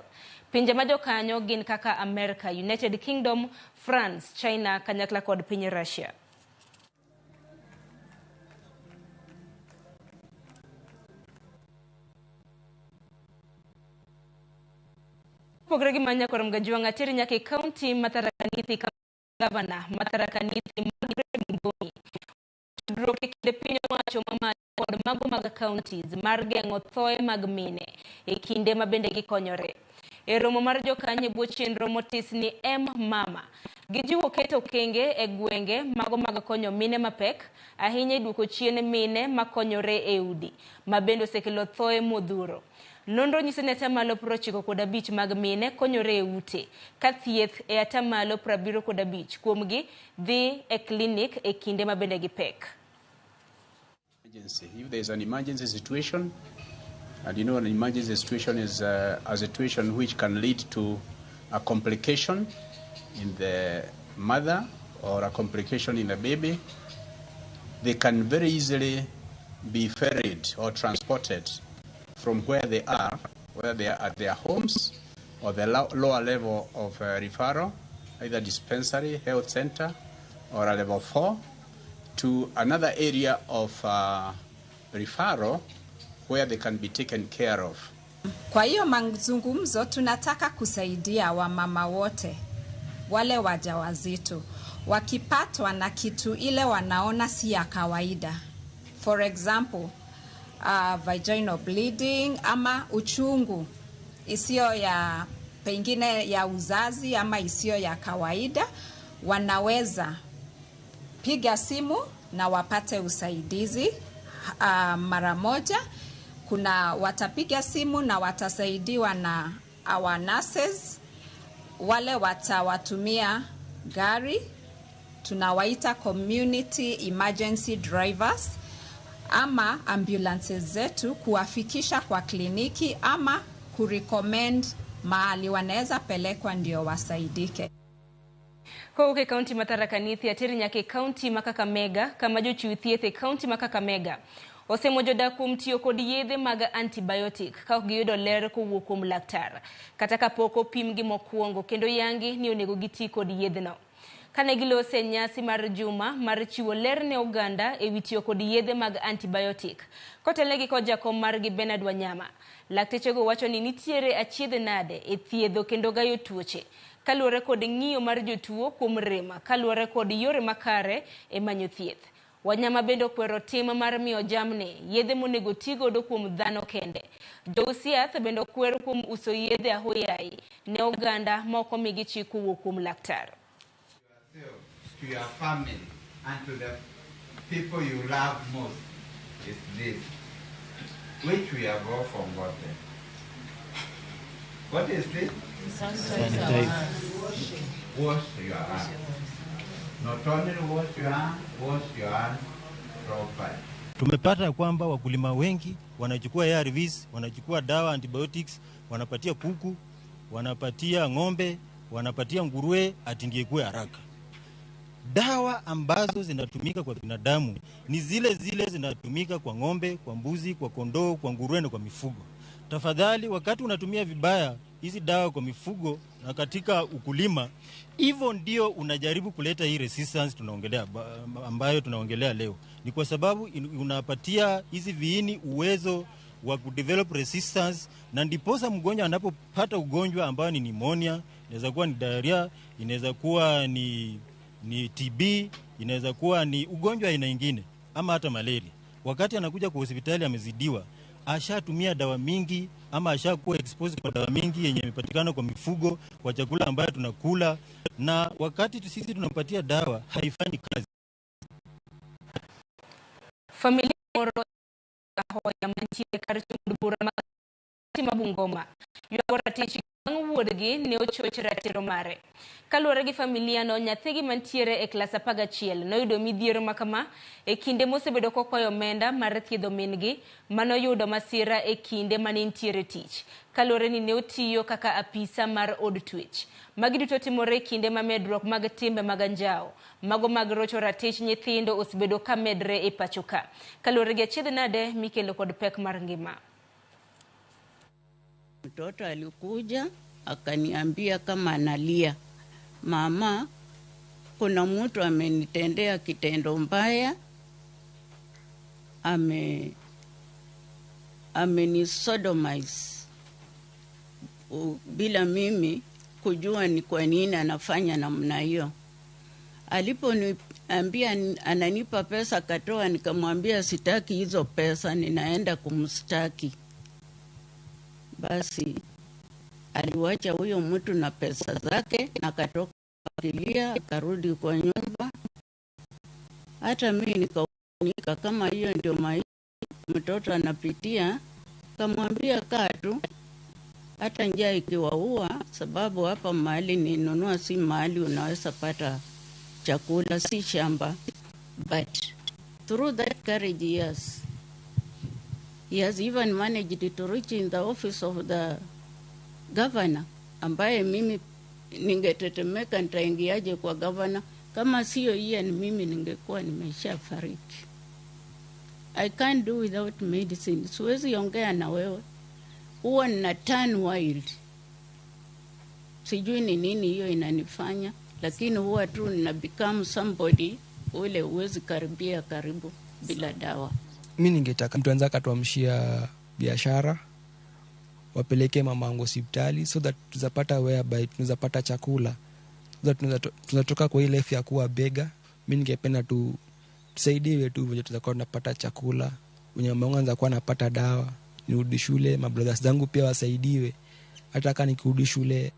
S1: Pinje ma jokanyo gin kaka America, United Kingdom, France, China, kanyakla kod piny Russia. Pogre gi manya korom gajuanga teri nyake county Matharakanithi governor Matharakanithi Magoni droke kinde piny owacho mama kod mago mag counties mar geng'o thoe mag mine e kinde ma bende gikonyore. E romo mar jokanyo bwo chenro motis ni mama gijiwo keto kenge e gwenge mago mag konyo mine mapek ahinya duoko chien mine makonyore e udi ma bende osekelo thoe modhuro. Nonro nyiso ni atamalo 95 mag mine konyore e ute ka thieth e atamalo 75 kuomgi dhi e klinik e kinde ma bende gipek.
S6: If there is an emergency situation, and you know an emergency situation is a situation which can lead to a complication in the mother or a complication in the baby, they can very easily be ferried or transported from where they are, whether they are at their homes or the lower level of referral, either dispensary, health center, or a level 4, to another area of referral where they can be taken care of.
S7: Kwa hiyo mazungumzo tunataka kusaidia wamama wote wale wajawazito wakipatwa na kitu ile wanaona si ya kawaida. For example, vaginal bleeding ama uchungu isiyo ya pengine ya uzazi ama isiyo ya kawaida, wanaweza piga simu na wapate usaidizi mara moja. Kuna watapiga simu na watasaidiwa na our nurses, wale watawatumia gari, tunawaita community emergency drivers, ama ambulances zetu kuwafikisha kwa kliniki ama kurecommend mahali wanaweza pelekwa ndio wasaidike.
S1: Kouke kaunti Tharaka Nithi atiri nyake kaunti Kakamega kama jochiwithiethe kaunti Kakamega osemojoda kuom tiyo kod yedhe mag antibiotic ka ok giyudo ler kowuok kuom laktar kata kapok opimgi mokwongo kendo yangi ni onego giti kod yedhno. Kane gilose nyasi mar juma mar chiwo ler ne oganda e wi tiyo kod yedhe mag antibiotic kotelegi kod jakom margi Bernard Wanyama, laktechego wacho ni nitiere achiedhe nade e thiedho kendo gayo tuoche kaluwore kod ng'iyo mar jotuo kuom rem kaluwore kod yore makare e manyo thieth. Wanyama bende okwero tim mar miyo jamni yedhe monego tigodo kuom dhano kende. Jous yath bende okwero kuom uso yedhe ahoyayi ne oganda ma ok omigi chik kowuok kuom laktar.
S8: To your family and to the people you love most is this, which we have all forgotten. What is this? Wash your hands. Not only wash your hands properly.
S9: Tumepata kwamba wakulima wengi wanachukua ARVs, wanachukua dawa antibiotics, wanapatia kuku, wanapatia ng'ombe, wanapatia nguruwe atindiekue haraka. Dawa ambazo zinatumika kwa binadamu ni zile zinatumika kwa ng'ombe, kwa mbuzi, kwa kondoo, kwa nguruwe na kwa mifugo. Tafadhali wakati unatumia vibaya hizi dawa kwa mifugo na katika ukulima, hivyo ndio unajaribu kuleta hii resistance ambayo tunaongelea leo. Ni kwa sababu unapatia hizi viini uwezo wa kudevelop resistance, na ndiposa mgonjwa anapopata ugonjwa ambao ni pneumonia, inaweza kuwa ni diarrhea, inaweza kuwa ni TB, inaweza kuwa ni ugonjwa aina nyingine ama hata malaria. Wakati anakuja kwa hospitali amezidiwa, ashatumia dawa mingi ama ashakuwa exposed kwa dawa mingi yenye imepatikana kwa mifugo, kwa chakula ambayo tunakula, na wakati sisi tunampatia dawa haifanyi kazi.
S1: Familia moro ya mantie karchundubura mabungoma yuagora tichi wuodgi ne ochoch ratiro mare. Kaluwore gi familia no, nyathigi mantiere e klas 11 noyudo midhiero makama e kinde mosebedo kokwayo omenda mar thiedho min-gi manoyudo masira e kinde manintiere tich. Kaluwore ni ne otiyo kaka apisa mar od twech. Magi duto timore e kinde ma medruok mag timbe mag anjao, mago mag rocho ratich nyithindo osebedo ka medre e pachoka. Kaluwore gi achiedh nade mikelo kod pek mar ngima.
S10: Mtoto alikuja akaniambia kama analia, mama, kuna mtu amenitendea kitendo mbaya, amenisodomize bila mimi kujua ni kwa nini anafanya namna hiyo. Aliponiambia ananipa pesa katoa, nikamwambia sitaki hizo pesa, ninaenda kumstaki. Basi aliwacha huyo mtu na pesa zake na katoka akilia, akarudi kwa nyumba. Hata mimi nikaunika kama hiyo ndio maisha mtoto anapitia. Kamwambia kaa tu, hata njaa ikiwaua, sababu hapa mahali ninunua si mahali unaweza pata chakula, si shamba. But through that courage, yes, he has even managed to reach in the office of the governor, ambaye mimi ningetetemeka nitaingiaje kwa governor. Kama sio yeye, ni mimi ningekuwa nimeshafariki. I can't do without medicine. Siwezi ongea na wewe, huwa nina turn wild. Sijui ni nini hiyo inanifanya, lakini huwa tu nina become somebody ule uwezi karibia karibu bila dawa.
S20: Mimi ningetaka mtu anza katuamshia biashara, wapeleke mamangu hospitali so that tuzapata whereby tunazapata chakula, so that tunatoka kwa ile life ya kuwa bega. Mimi ningependa tu tusaidiwe tu vile tutakuwa tunapata chakula, wenye mamangu anza kuwa napata dawa, nirudi shule, mabrothers zangu pia wasaidiwe hata kama nikirudi shule.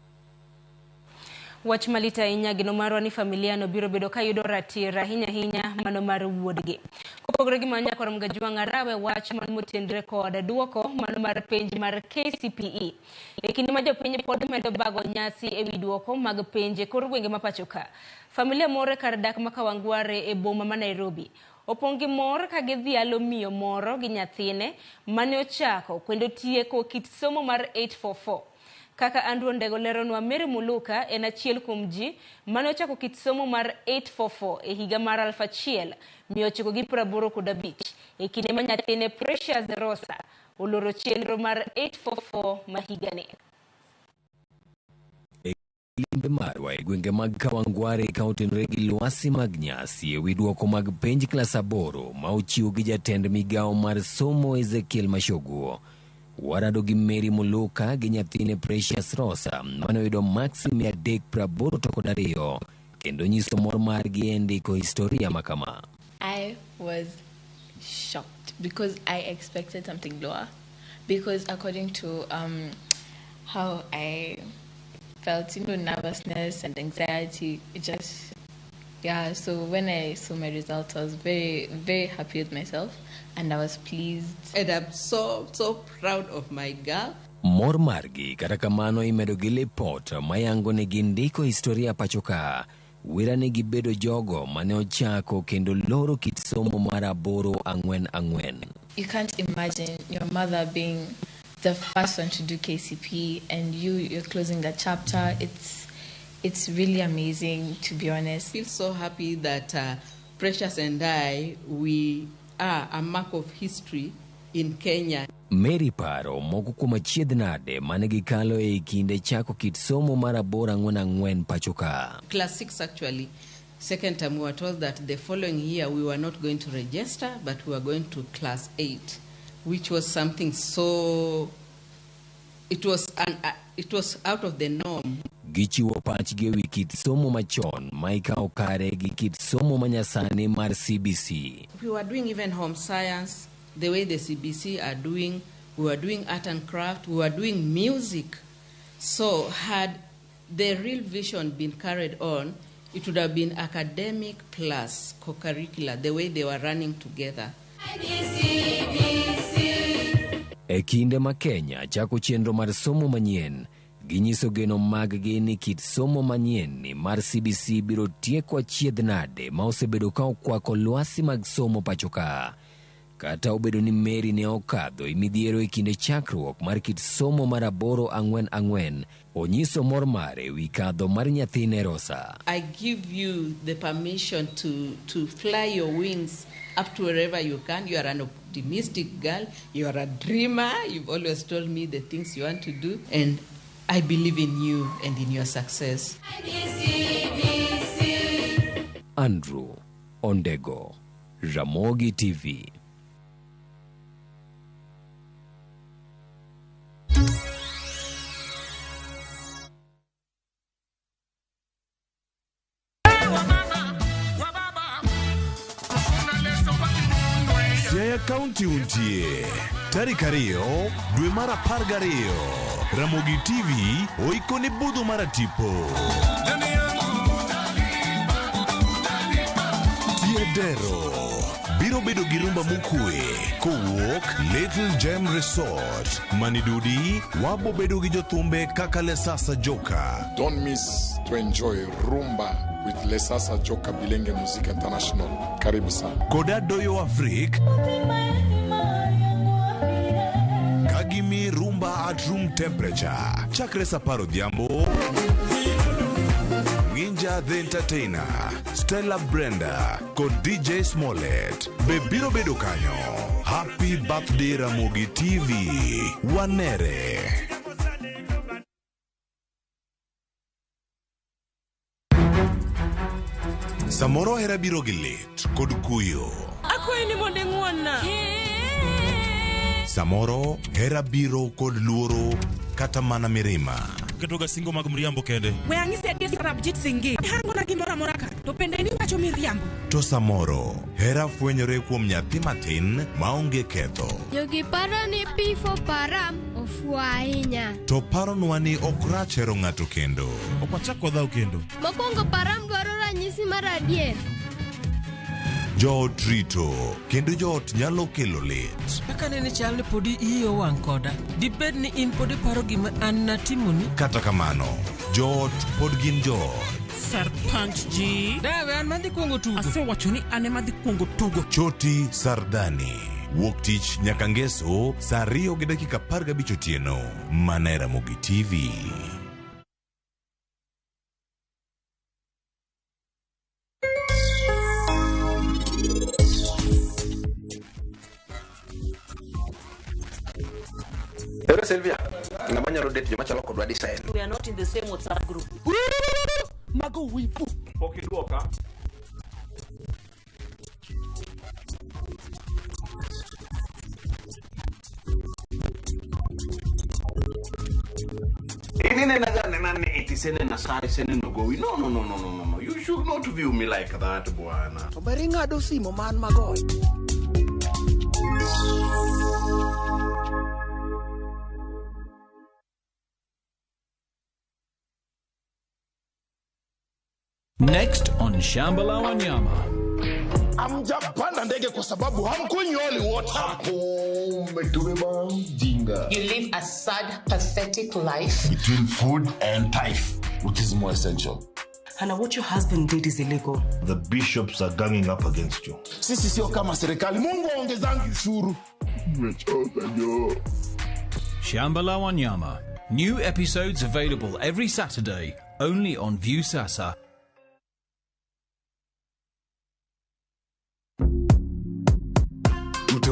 S1: Wach malita inya gino marwa ni familia no biro bedo kayudo ratira hinya mano mar wuodgi. Kopogore gi manya kor mgajwa ngarawe wach man motendre kod duoko mano mar penj mar KCPE. E kinde ma jopenj pod medo bago nyasi e wi duoko mag penje kor gwenge mapachoka. Familia more kar dak makawangware e boma ma Nairobi opongi mor ka gidhialo miyo moro gi nyathine mane ochako kendo tieko kit somo mar 844. Kaka Andrew Ndego leronwa, Mary Muluka en achiel kuom ji mane ochako kit somo mar 844 e higa mar 1985 e kinde ma nyathine Precious Rosa oloro chenro mar 844 ma higani.
S21: Limbe marwa e gwenge mag Kawangware kaotenore gi lwasi mag nyasi e wi duoko mag penj klas 8 ma ochiw gi jatend migawo mar somo Ezekiel Mashoguo. Warado gi Mary Muluka gi nyathine Precious Rosa mane oyudo maksi 382 kendo nyiso mor margi e ndiko historia makama.
S22: I was shocked because I expected something lower, because according to how I felt, nervousness and anxiety, so when I saw my results, I was very, very happy with myself and I was pleased.
S23: And I'm so proud of my girl.
S21: Mor margi kata kamano imedo gi lipot mayango ne gindiko historia pachoka. Wira ne gibedo jogo mane ochako kendo loro kit somo mar 844.
S22: You can't imagine your mother being the first one to do KCP and you're closing the chapter. It's really amazing, to be honest.
S23: I feel so happy that Precious and I, we are a mark of history in Kenya.
S21: Mary paro moko kuom achiedhnade mane gikalo e kinde chako kit somo mar 844 pachoka.
S23: Class 6 actually. Second time we were told that the following year we were not going to register, but we were going to class 8, which was something so... It was out of the norm.
S21: Gichiwo pachgi wi kit somo machon ma ikawo kare gi kit somo manyasani mar CBC.
S23: We were doing even home science, the way the CBC are doing. We were doing art and craft. We were doing music. So had the real vision been carried on, it would have been academic plus co-curricular, the way they were running together.
S21: E kinde ma Kenya chako chenro mar somo manyien, ginyiso geno mag-gi ni kit somo manyien ni mar CBC biro tieko achiedhnade ma osebedo ka okwako lwasi mag somo pachoka. Kata obedo ni Mary ne okadho midhiero e kinde chakruok mar kit somo mar 844, onyiso mor mare wi kadho mar nyathine Rosa.
S23: I give you the permission to fly your wings up to wherever you can. You are an optimistic girl. You are a dreamer. You've always told me the things you want to do. And I believe in you and in your success.
S21: Andrew Ondego, Ramogi TV.
S24: Siaya County untie tarik 2 dwe mar 12. Ramogi TV oikone budho mar tipo. Tiedero biro bedo gi rumba mokue kowuok Little Gem Resort. Manidudi wabo bedo gi jothumbe kaka Lesasa Joka.
S25: Don't miss to enjoy rumba with Lesasa Joka Bilenge Music International. Karibu sana.
S24: Koda Doyo Afrique. Kagimi rumba at room temperature. Chakre saparo diambo. Ninja the Entertainer, Stella Brenda, kod DJ Smollett. Bebiro bedo kanyo. Happy birthday Ramogi TV. Wanere. Samoro hera biro gi lit kod kuyo.
S26: Akwai ni monde ng'wonna.
S24: Samoro hera biro kod luoro kata mana mirima.
S26: Ketoga singo mag mriambo kende.
S27: We ang'isi adier Sarabjit Singi. Hango na gimoro amora ka. To pende ni wacho miriambo.
S24: To samoro hera fwenyore kuom nyathi matin maonge ketho.
S28: Jogi paro ni pifo param ofua ahinya.
S24: To paronwa ni ok rach hero ng'ato kendo.
S26: Ok wachak wadhaw kendo.
S28: Mokwongo param dwaro ranyisi mar adier.
S24: Joot rito kendo joot nyalo kelo lit.
S26: Kaka nene chal ni podi iyo wang' koda. Dibed ni in podi paro gima an natimoni.
S24: Kata kamano, joot pod gin joot.
S27: sar punch ji.
S26: Dawe an mandi kuongo tugo.
S27: Asewacho ni ane madhi kuongo tugo.
S24: Choti Sardani. Wuok tich nyaka ngeso saa 2:15 otieno. Mana Ramogi TV.
S2: Hello Sylvia, ngamanya rodet joma chalo kodwa design.
S27: We are not in the same WhatsApp group. Mago wifu.
S2: Pokiduoka. No. You should not view me like that, Buana.
S3: Beringa do simo man magoy.
S11: Next on Shambala Wanyama.
S12: Amjapanda ndege kwa sababu hamkunywi water.
S13: You live a sad, pathetic life.
S12: Between food and tithe, which is more essential.
S27: Hana, what your husband did is illegal.
S12: The bishops are ganging up against you. Sisi sio kama serikali. Mungu aongezangi ushuru.
S11: Shambala Wanyama. New episodes available every Saturday, only on Viusasa.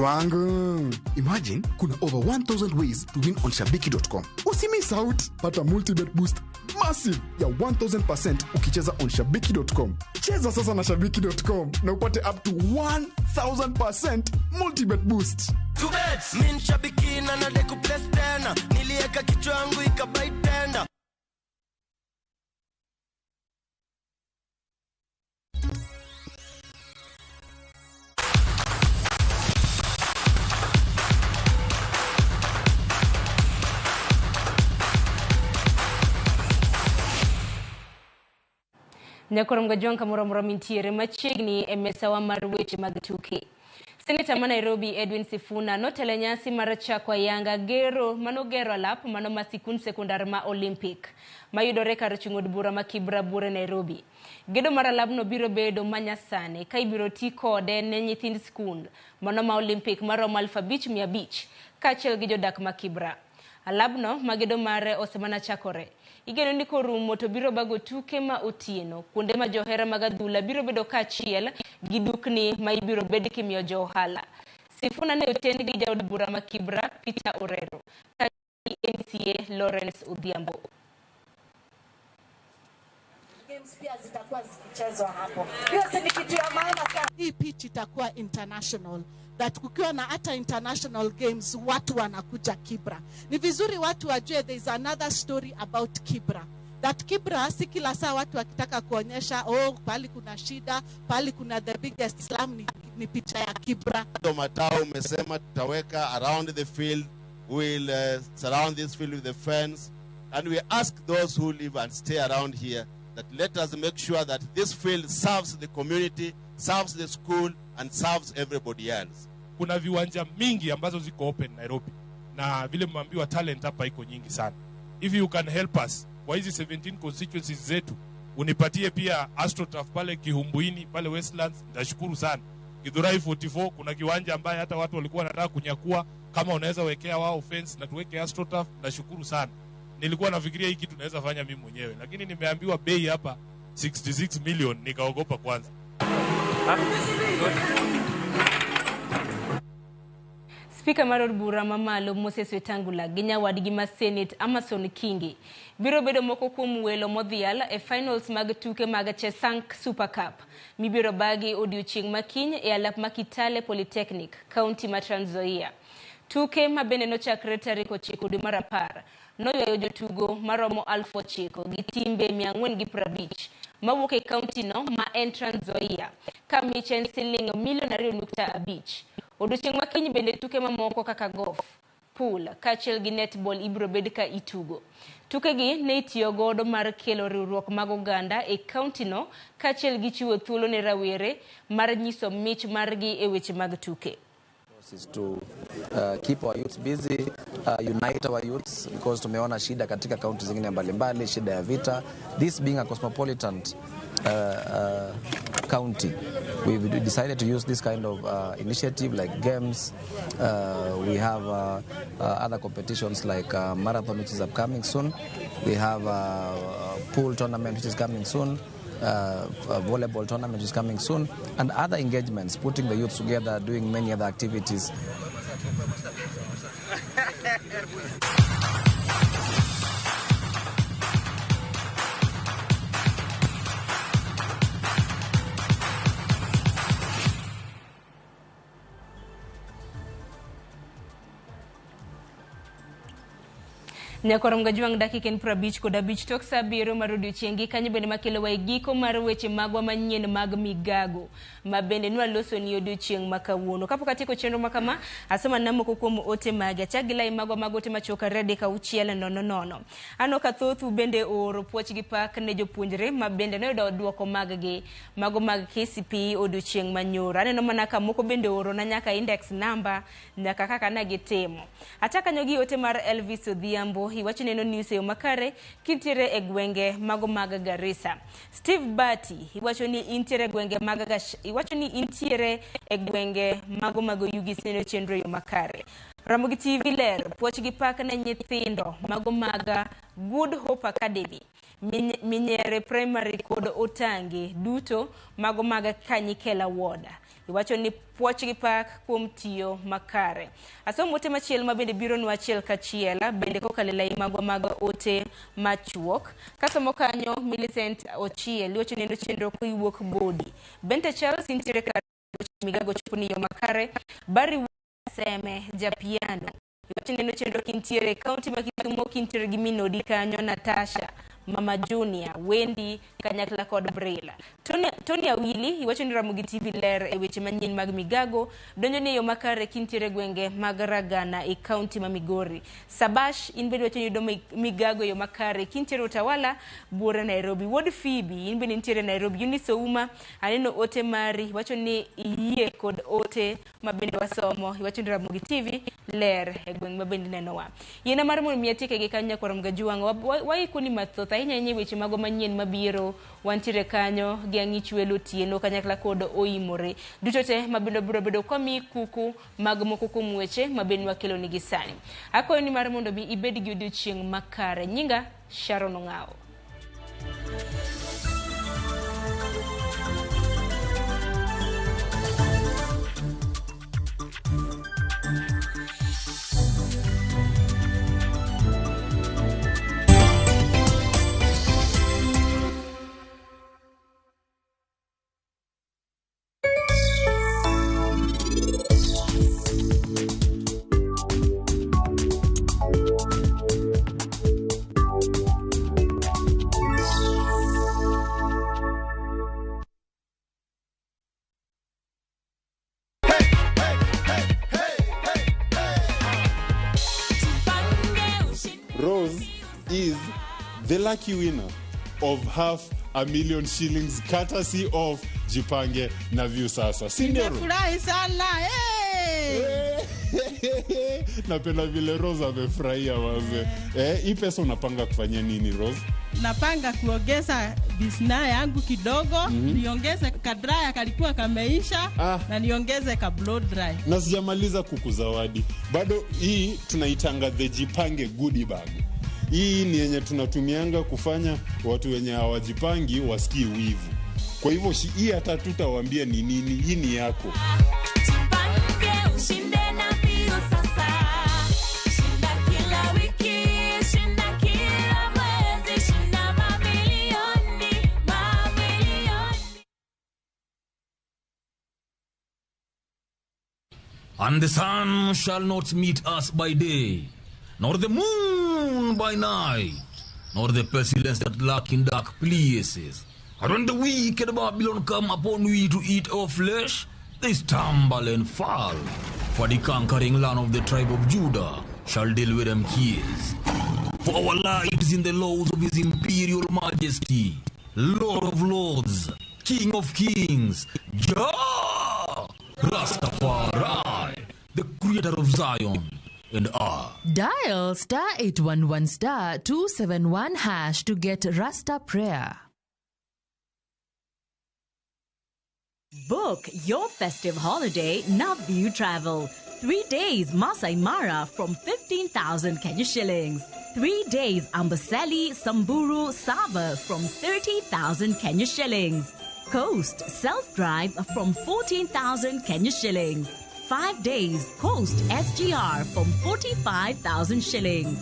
S14: Wangu. Imagine kuna over 1,000 ways to win on shabiki.com. Usimiss out. Pata multi-bet boost massive ya 1,000% ukicheza on shabiki.com. Cheza sasa na shabiki.com na upate up to 1,000% multi-bet boost.
S15: Two bets. Min shabiki na nadeku place tena. Nilieka kichwa yangu ikabai tenda.
S1: Nyakorom gajonka muromuro mintiere machiegni e mesawa mar weche mag tuke. Seneta ma Nairobi Edwin Sifuna notelo nyasi mar chako yanga gero manogero alap mano ma sikund sekondar ma Olympic mayudore kar chung'od bura ma Kibra bure Nairobi. Gedo mar alapno biro bedo manyasane ka ibiro ti kode ne nyithind skund mano ma Olympic maromo 5,500 kaachiel gi jodak ma Kibra. Alapno magedo mare osemana chakore. Igeno ni korumo to biro bago tuke ma otieno kuonde ma johera mag adhula biro bedo kaachiel gi dukni ma ibiro bed kimiyo johala. Sifuna ne oten gi jaod bura ma Kibra Peter Orero ka MCA Lawrence Odhiambo.
S17: Games pia zitakuwa zikichezwa hapo. Hiyo ni kitu ya maana sana.
S27: Hii pitch itakuwa international. That kukiwa na hata international games watu wanakuja Kibra. Ni vizuri watu wajue there is another story about Kibra. That Kibra si kila saa watu wakitaka kuonyesha pali kuna shida, pali kuna the biggest slum ni picha ya Kibra.
S12: Matao umesema tutaweka around the field, we'll surround this field with the fence, and we ask those who live and stay around here that let us make sure that this field serves the community, serves the school, and serves everybody else.
S29: Kuna viwanja mingi ambazo ziko open Nairobi na vile mwambiwa talent hapa iko nyingi sana. If you can help us kwa hizi 17 constituencies zetu, unipatie pia AstroTurf pale Kihumbuini pale Westlands, nitashukuru sana. Githurai 44 kuna kiwanja ambaye hata watu walikuwa wanataka kunyakua, kama unaweza wekea wao fence na tuweke AstroTurf, nitashukuru sana. Nilikuwa nafikiria hiki tunaweza fanya mimi mwenyewe, lakini nimeambiwa bei hapa 66 million, nikaogopa kwanza.
S1: Speaker Marod Bura Mamalo Moses Wetangula ginya wadgi ma Senate Amason Kingi biro bedo moko kuom welo modhial e finals mag tuke mag Chesank Super Cup mibiro bagi odiochieng' makiny e alap ma Kitale Polytechnic County ma Trans Nzoia. Tuke ma bende nochakre tarik 9 dwe mar 10 noywayo jotugo maromo 9,000 gi timbe 450 mawuok e county no ma en Trans Nzoia ka mich en siling $2.5 Odiochieng' makiny bende tuke mamoko kaka golf, pool, kaachiel gi netball ibiro bed ka itugo. Tukegi ne itiyo godo mar kelo riwruok mag oganda e county no kaachiel gi chiwo thuolo ne rawere mar nyiso mich margi e weche mag tuke.
S2: is to keep our youths busy, unite our youths, because tumeona shida katika kaunti zingine mbalimbali, shida ya vita. This being a cosmopolitan county, we've decided to use this kind of initiative like games. We have other competitions like marathon, which is upcoming soon. We have a pool tournament, which is coming soon. A volleyball tournament, which is coming soon, and other engagements, putting the youth together, doing many other activities.
S1: Nyakorom gajuang dakiken prabich kod abich tok sa biro mar odiochiengi kanyo bende makelo wa giko mar weche magwa manyien mag Migago ma bende nwaloso ni odiochieng makawuono. Kapok atieko chenro makama, asema namoko kuom ote mage chagila magwa magote machoka rede ka uchiel nono. Ano kathoth bende oro puoch gi pak ne jopuonjre ma bende noyudo duoko maggi mago mag KCPE odiochieng manyoro. Aneno mana ka moko bende oro na nyaka index number nyaka kaka na gitimo. Ataka nyogi ote mar Elvis Odhiambo iwacho neno news e makare kintiere e gwenge mago mag Garissa. Steve Bati iwacho ni intiere gwenge mag iwacho ni intiere e gwenge mago mago yugi seno chenro yo makare. Ramogi TV ler puoch gi pak ne nyithindo mago mag Good Hope Academy, Minyere Primary kod Otange duto mago mag Kanyikela Ward. Iwacho ni puoch gi pak kuom tiyo makare. Asomo ote machiel ma bende biro nwa achiel kachiela bende kokalela imagwa mag ote machuok. Kasomo kanyo Millicent Ochiel iwacho nendo chenro kuiwuok bodi. Bente Charles intiere ka Migago chupuni yo makare. Bari Seme Japiano iwacho nendo chenro kintiere county ma Kisumu kintiere gi minodi kanyo Natasha Mama Junior, Wendy, Kanyakla kod Brila. Tony Awili iwacho ni Ramogi TV ler e weche manyien mag Migago donjo ne yo makare kintiere gwenge mag Ragana e county ma Migori. Sabash in bende iwacho ni yudo Migago yo makare kintiere Utawala Buore Nairobi. Ward Phoebe in bende intiere Nairobi. Uniso Uma aneno ote mari iwacho ni iye kod ote ma bende wasomo iwacho ni Ramogi TV ler e gwenge ma bende nenowa. Yena mar mon miatike gi kanya kwa Ramgajuang waikoni mathoth ahinya weche mago manyien mabiro wantiere kanyo gi ang'ich welo tieno kanyakla kod oimore duto te mabendo biro bedo komi kuku mag moko kuom weche mabendo wakelo ni gisani. Akoyo ni mar mondo bi ibed gi odiochieng makare. Nyinga Sharon Ong'ao.
S4: Rose is the lucky winner of $500,000 shillings courtesy of Jipange na View Sasa.
S27: Nimefurahi sana.
S4: Napenda vile Rose amefurahia waze. Hii pesa unapanga kufanya nini Rose?
S27: Napanga kuongeza bisna yangu kidogo, niongeze kadraya kalikuwa kameisha na niongeze ka blow dry.
S4: Na sijamaliza kukuzawadi. Bado hii tunaitanga the Jipange goodie bag. Hii ni yenye tunatumianga kufanya watu wenye hawajipangi wasikie wivu. Kwa hivyo hii hata tutawaambia ni nini, hii ni yako.
S5: Jipange ushinde na View Sasa. Shinda kila wiki, shinda kila mwezi, shinda mamilioni, mamilioni.
S11: And the sun shall not meet us by day, nor the moon by night, nor the pestilence that lurk in dark places. And when the wicked Babylon come upon we to eat our flesh, they stumble and fall. For the conquering land of the tribe of Judah shall deal with them keys. For our light is in the laws of his imperial majesty, Lord of lords, King of kings, Jah Rastafari. the creator of Zion and R.
S6: Dial *811*271# to get Rasta Prayer.
S7: Book your festive holiday Navview Travel. 3 days Masai Mara from 15,000 Kenya shillings. 3 days Amboseli, Samburu, Saba from 30,000 Kenya shillings. Coast Self-Drive from 14,000 Kenya shillings. 5 days Coast SGR from 45,000 shillings.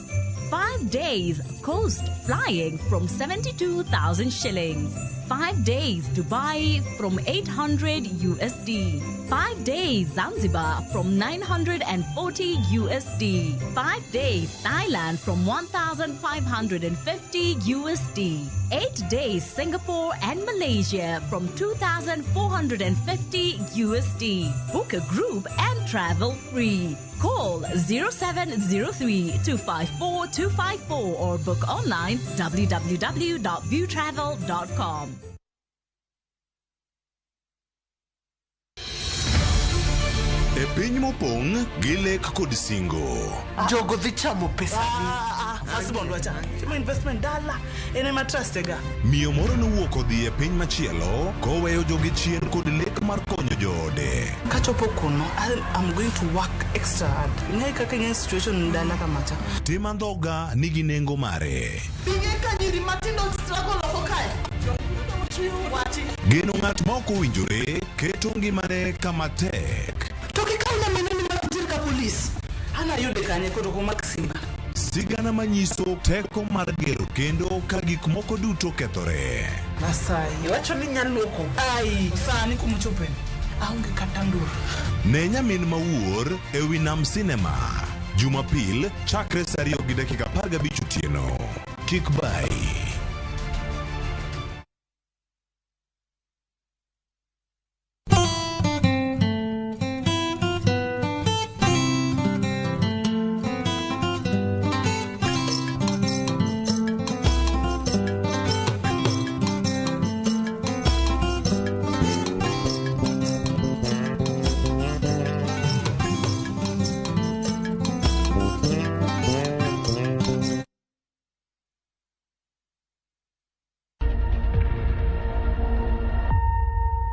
S7: 5 days Coast Flying from 72,000 shillings. 5 days Dubai from 800 USD. 5 days Zanzibar from 940 USD. 5 days Thailand from 1,550 USD. 8 days Singapore and Malaysia from 2,450 USD. Book a group and travel free. Call 0703-254-254 or book online www.viewtravel.com.
S24: E piny mopong' gi lek kod singo.
S8: Jogo dhi chamo pesa investment dala ene matrustega.
S24: Miyo moro nowuok odhi e piny machielo koweyo jogi chien kod lek mar konyo joode.
S8: Kachopo kuno, I'm going to work extra hard. Ng'e kaka ng'e situation dala kamacha.
S24: Tim andhoga nigi nengo mare.
S8: Ing'e ka nyiri matindo struggle oko kae.
S24: Geno ng'at ma ok owinjore keto ngimane kama tek.
S8: To kikaw nyamineni makutir ka polis. Ana yude kanye koto kumak simba.
S24: Sigana manyiso teko mar gero kendo ka gik moko duto kethore.
S8: Masai, wacho ni nyaluoko. Ai, sani kumuchopen. Aonge kata ndur.
S24: Ne nyamin mawuor e wi Nam Cinema. Jumapil chakre saa 2:15 otieno. Kik bai.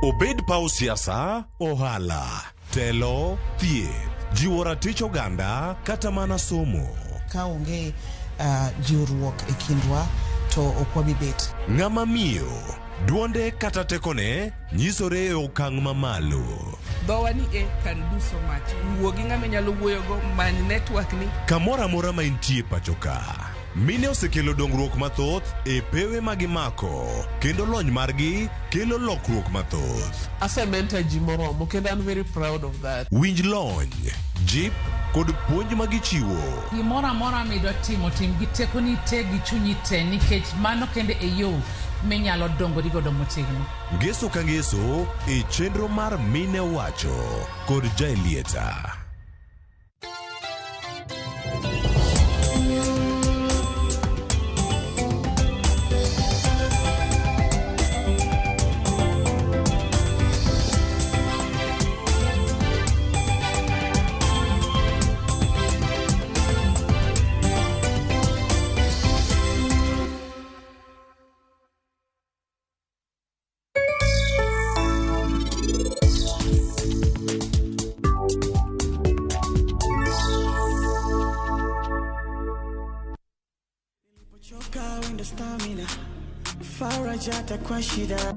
S24: Obed paw siasa, ohala, telo, thieth, jiwo ratich oganda, kata mana somo.
S9: Ka onge jiwruok e kindwa to ok wabibet.
S24: Ng'ama miyo, duonde kata tekone nyisore e okang' mamalo.
S10: Dhowa ni can do so much. Wuo gi ng'ama nyalo wuoyogo many network ni.
S24: Kamora mora ma intie pachoka. Mine osekelo dongruok mathoth e pewe magimako, kendo lony margi kelo lokruok mathoth.
S10: Asementa ji moromo kendo I'm very proud of that.
S24: Winj lony, jip kod puonj magichiwo.
S16: Gimoro amora midwa timo tim gi tekoni te gi chunyi te nikech mano kende e yo minyalo dongori godo motegno.
S24: Ngeso ka ngeso e chenro mar Mine Wacho kod Jaelieta.
S9: Farajata kwa shida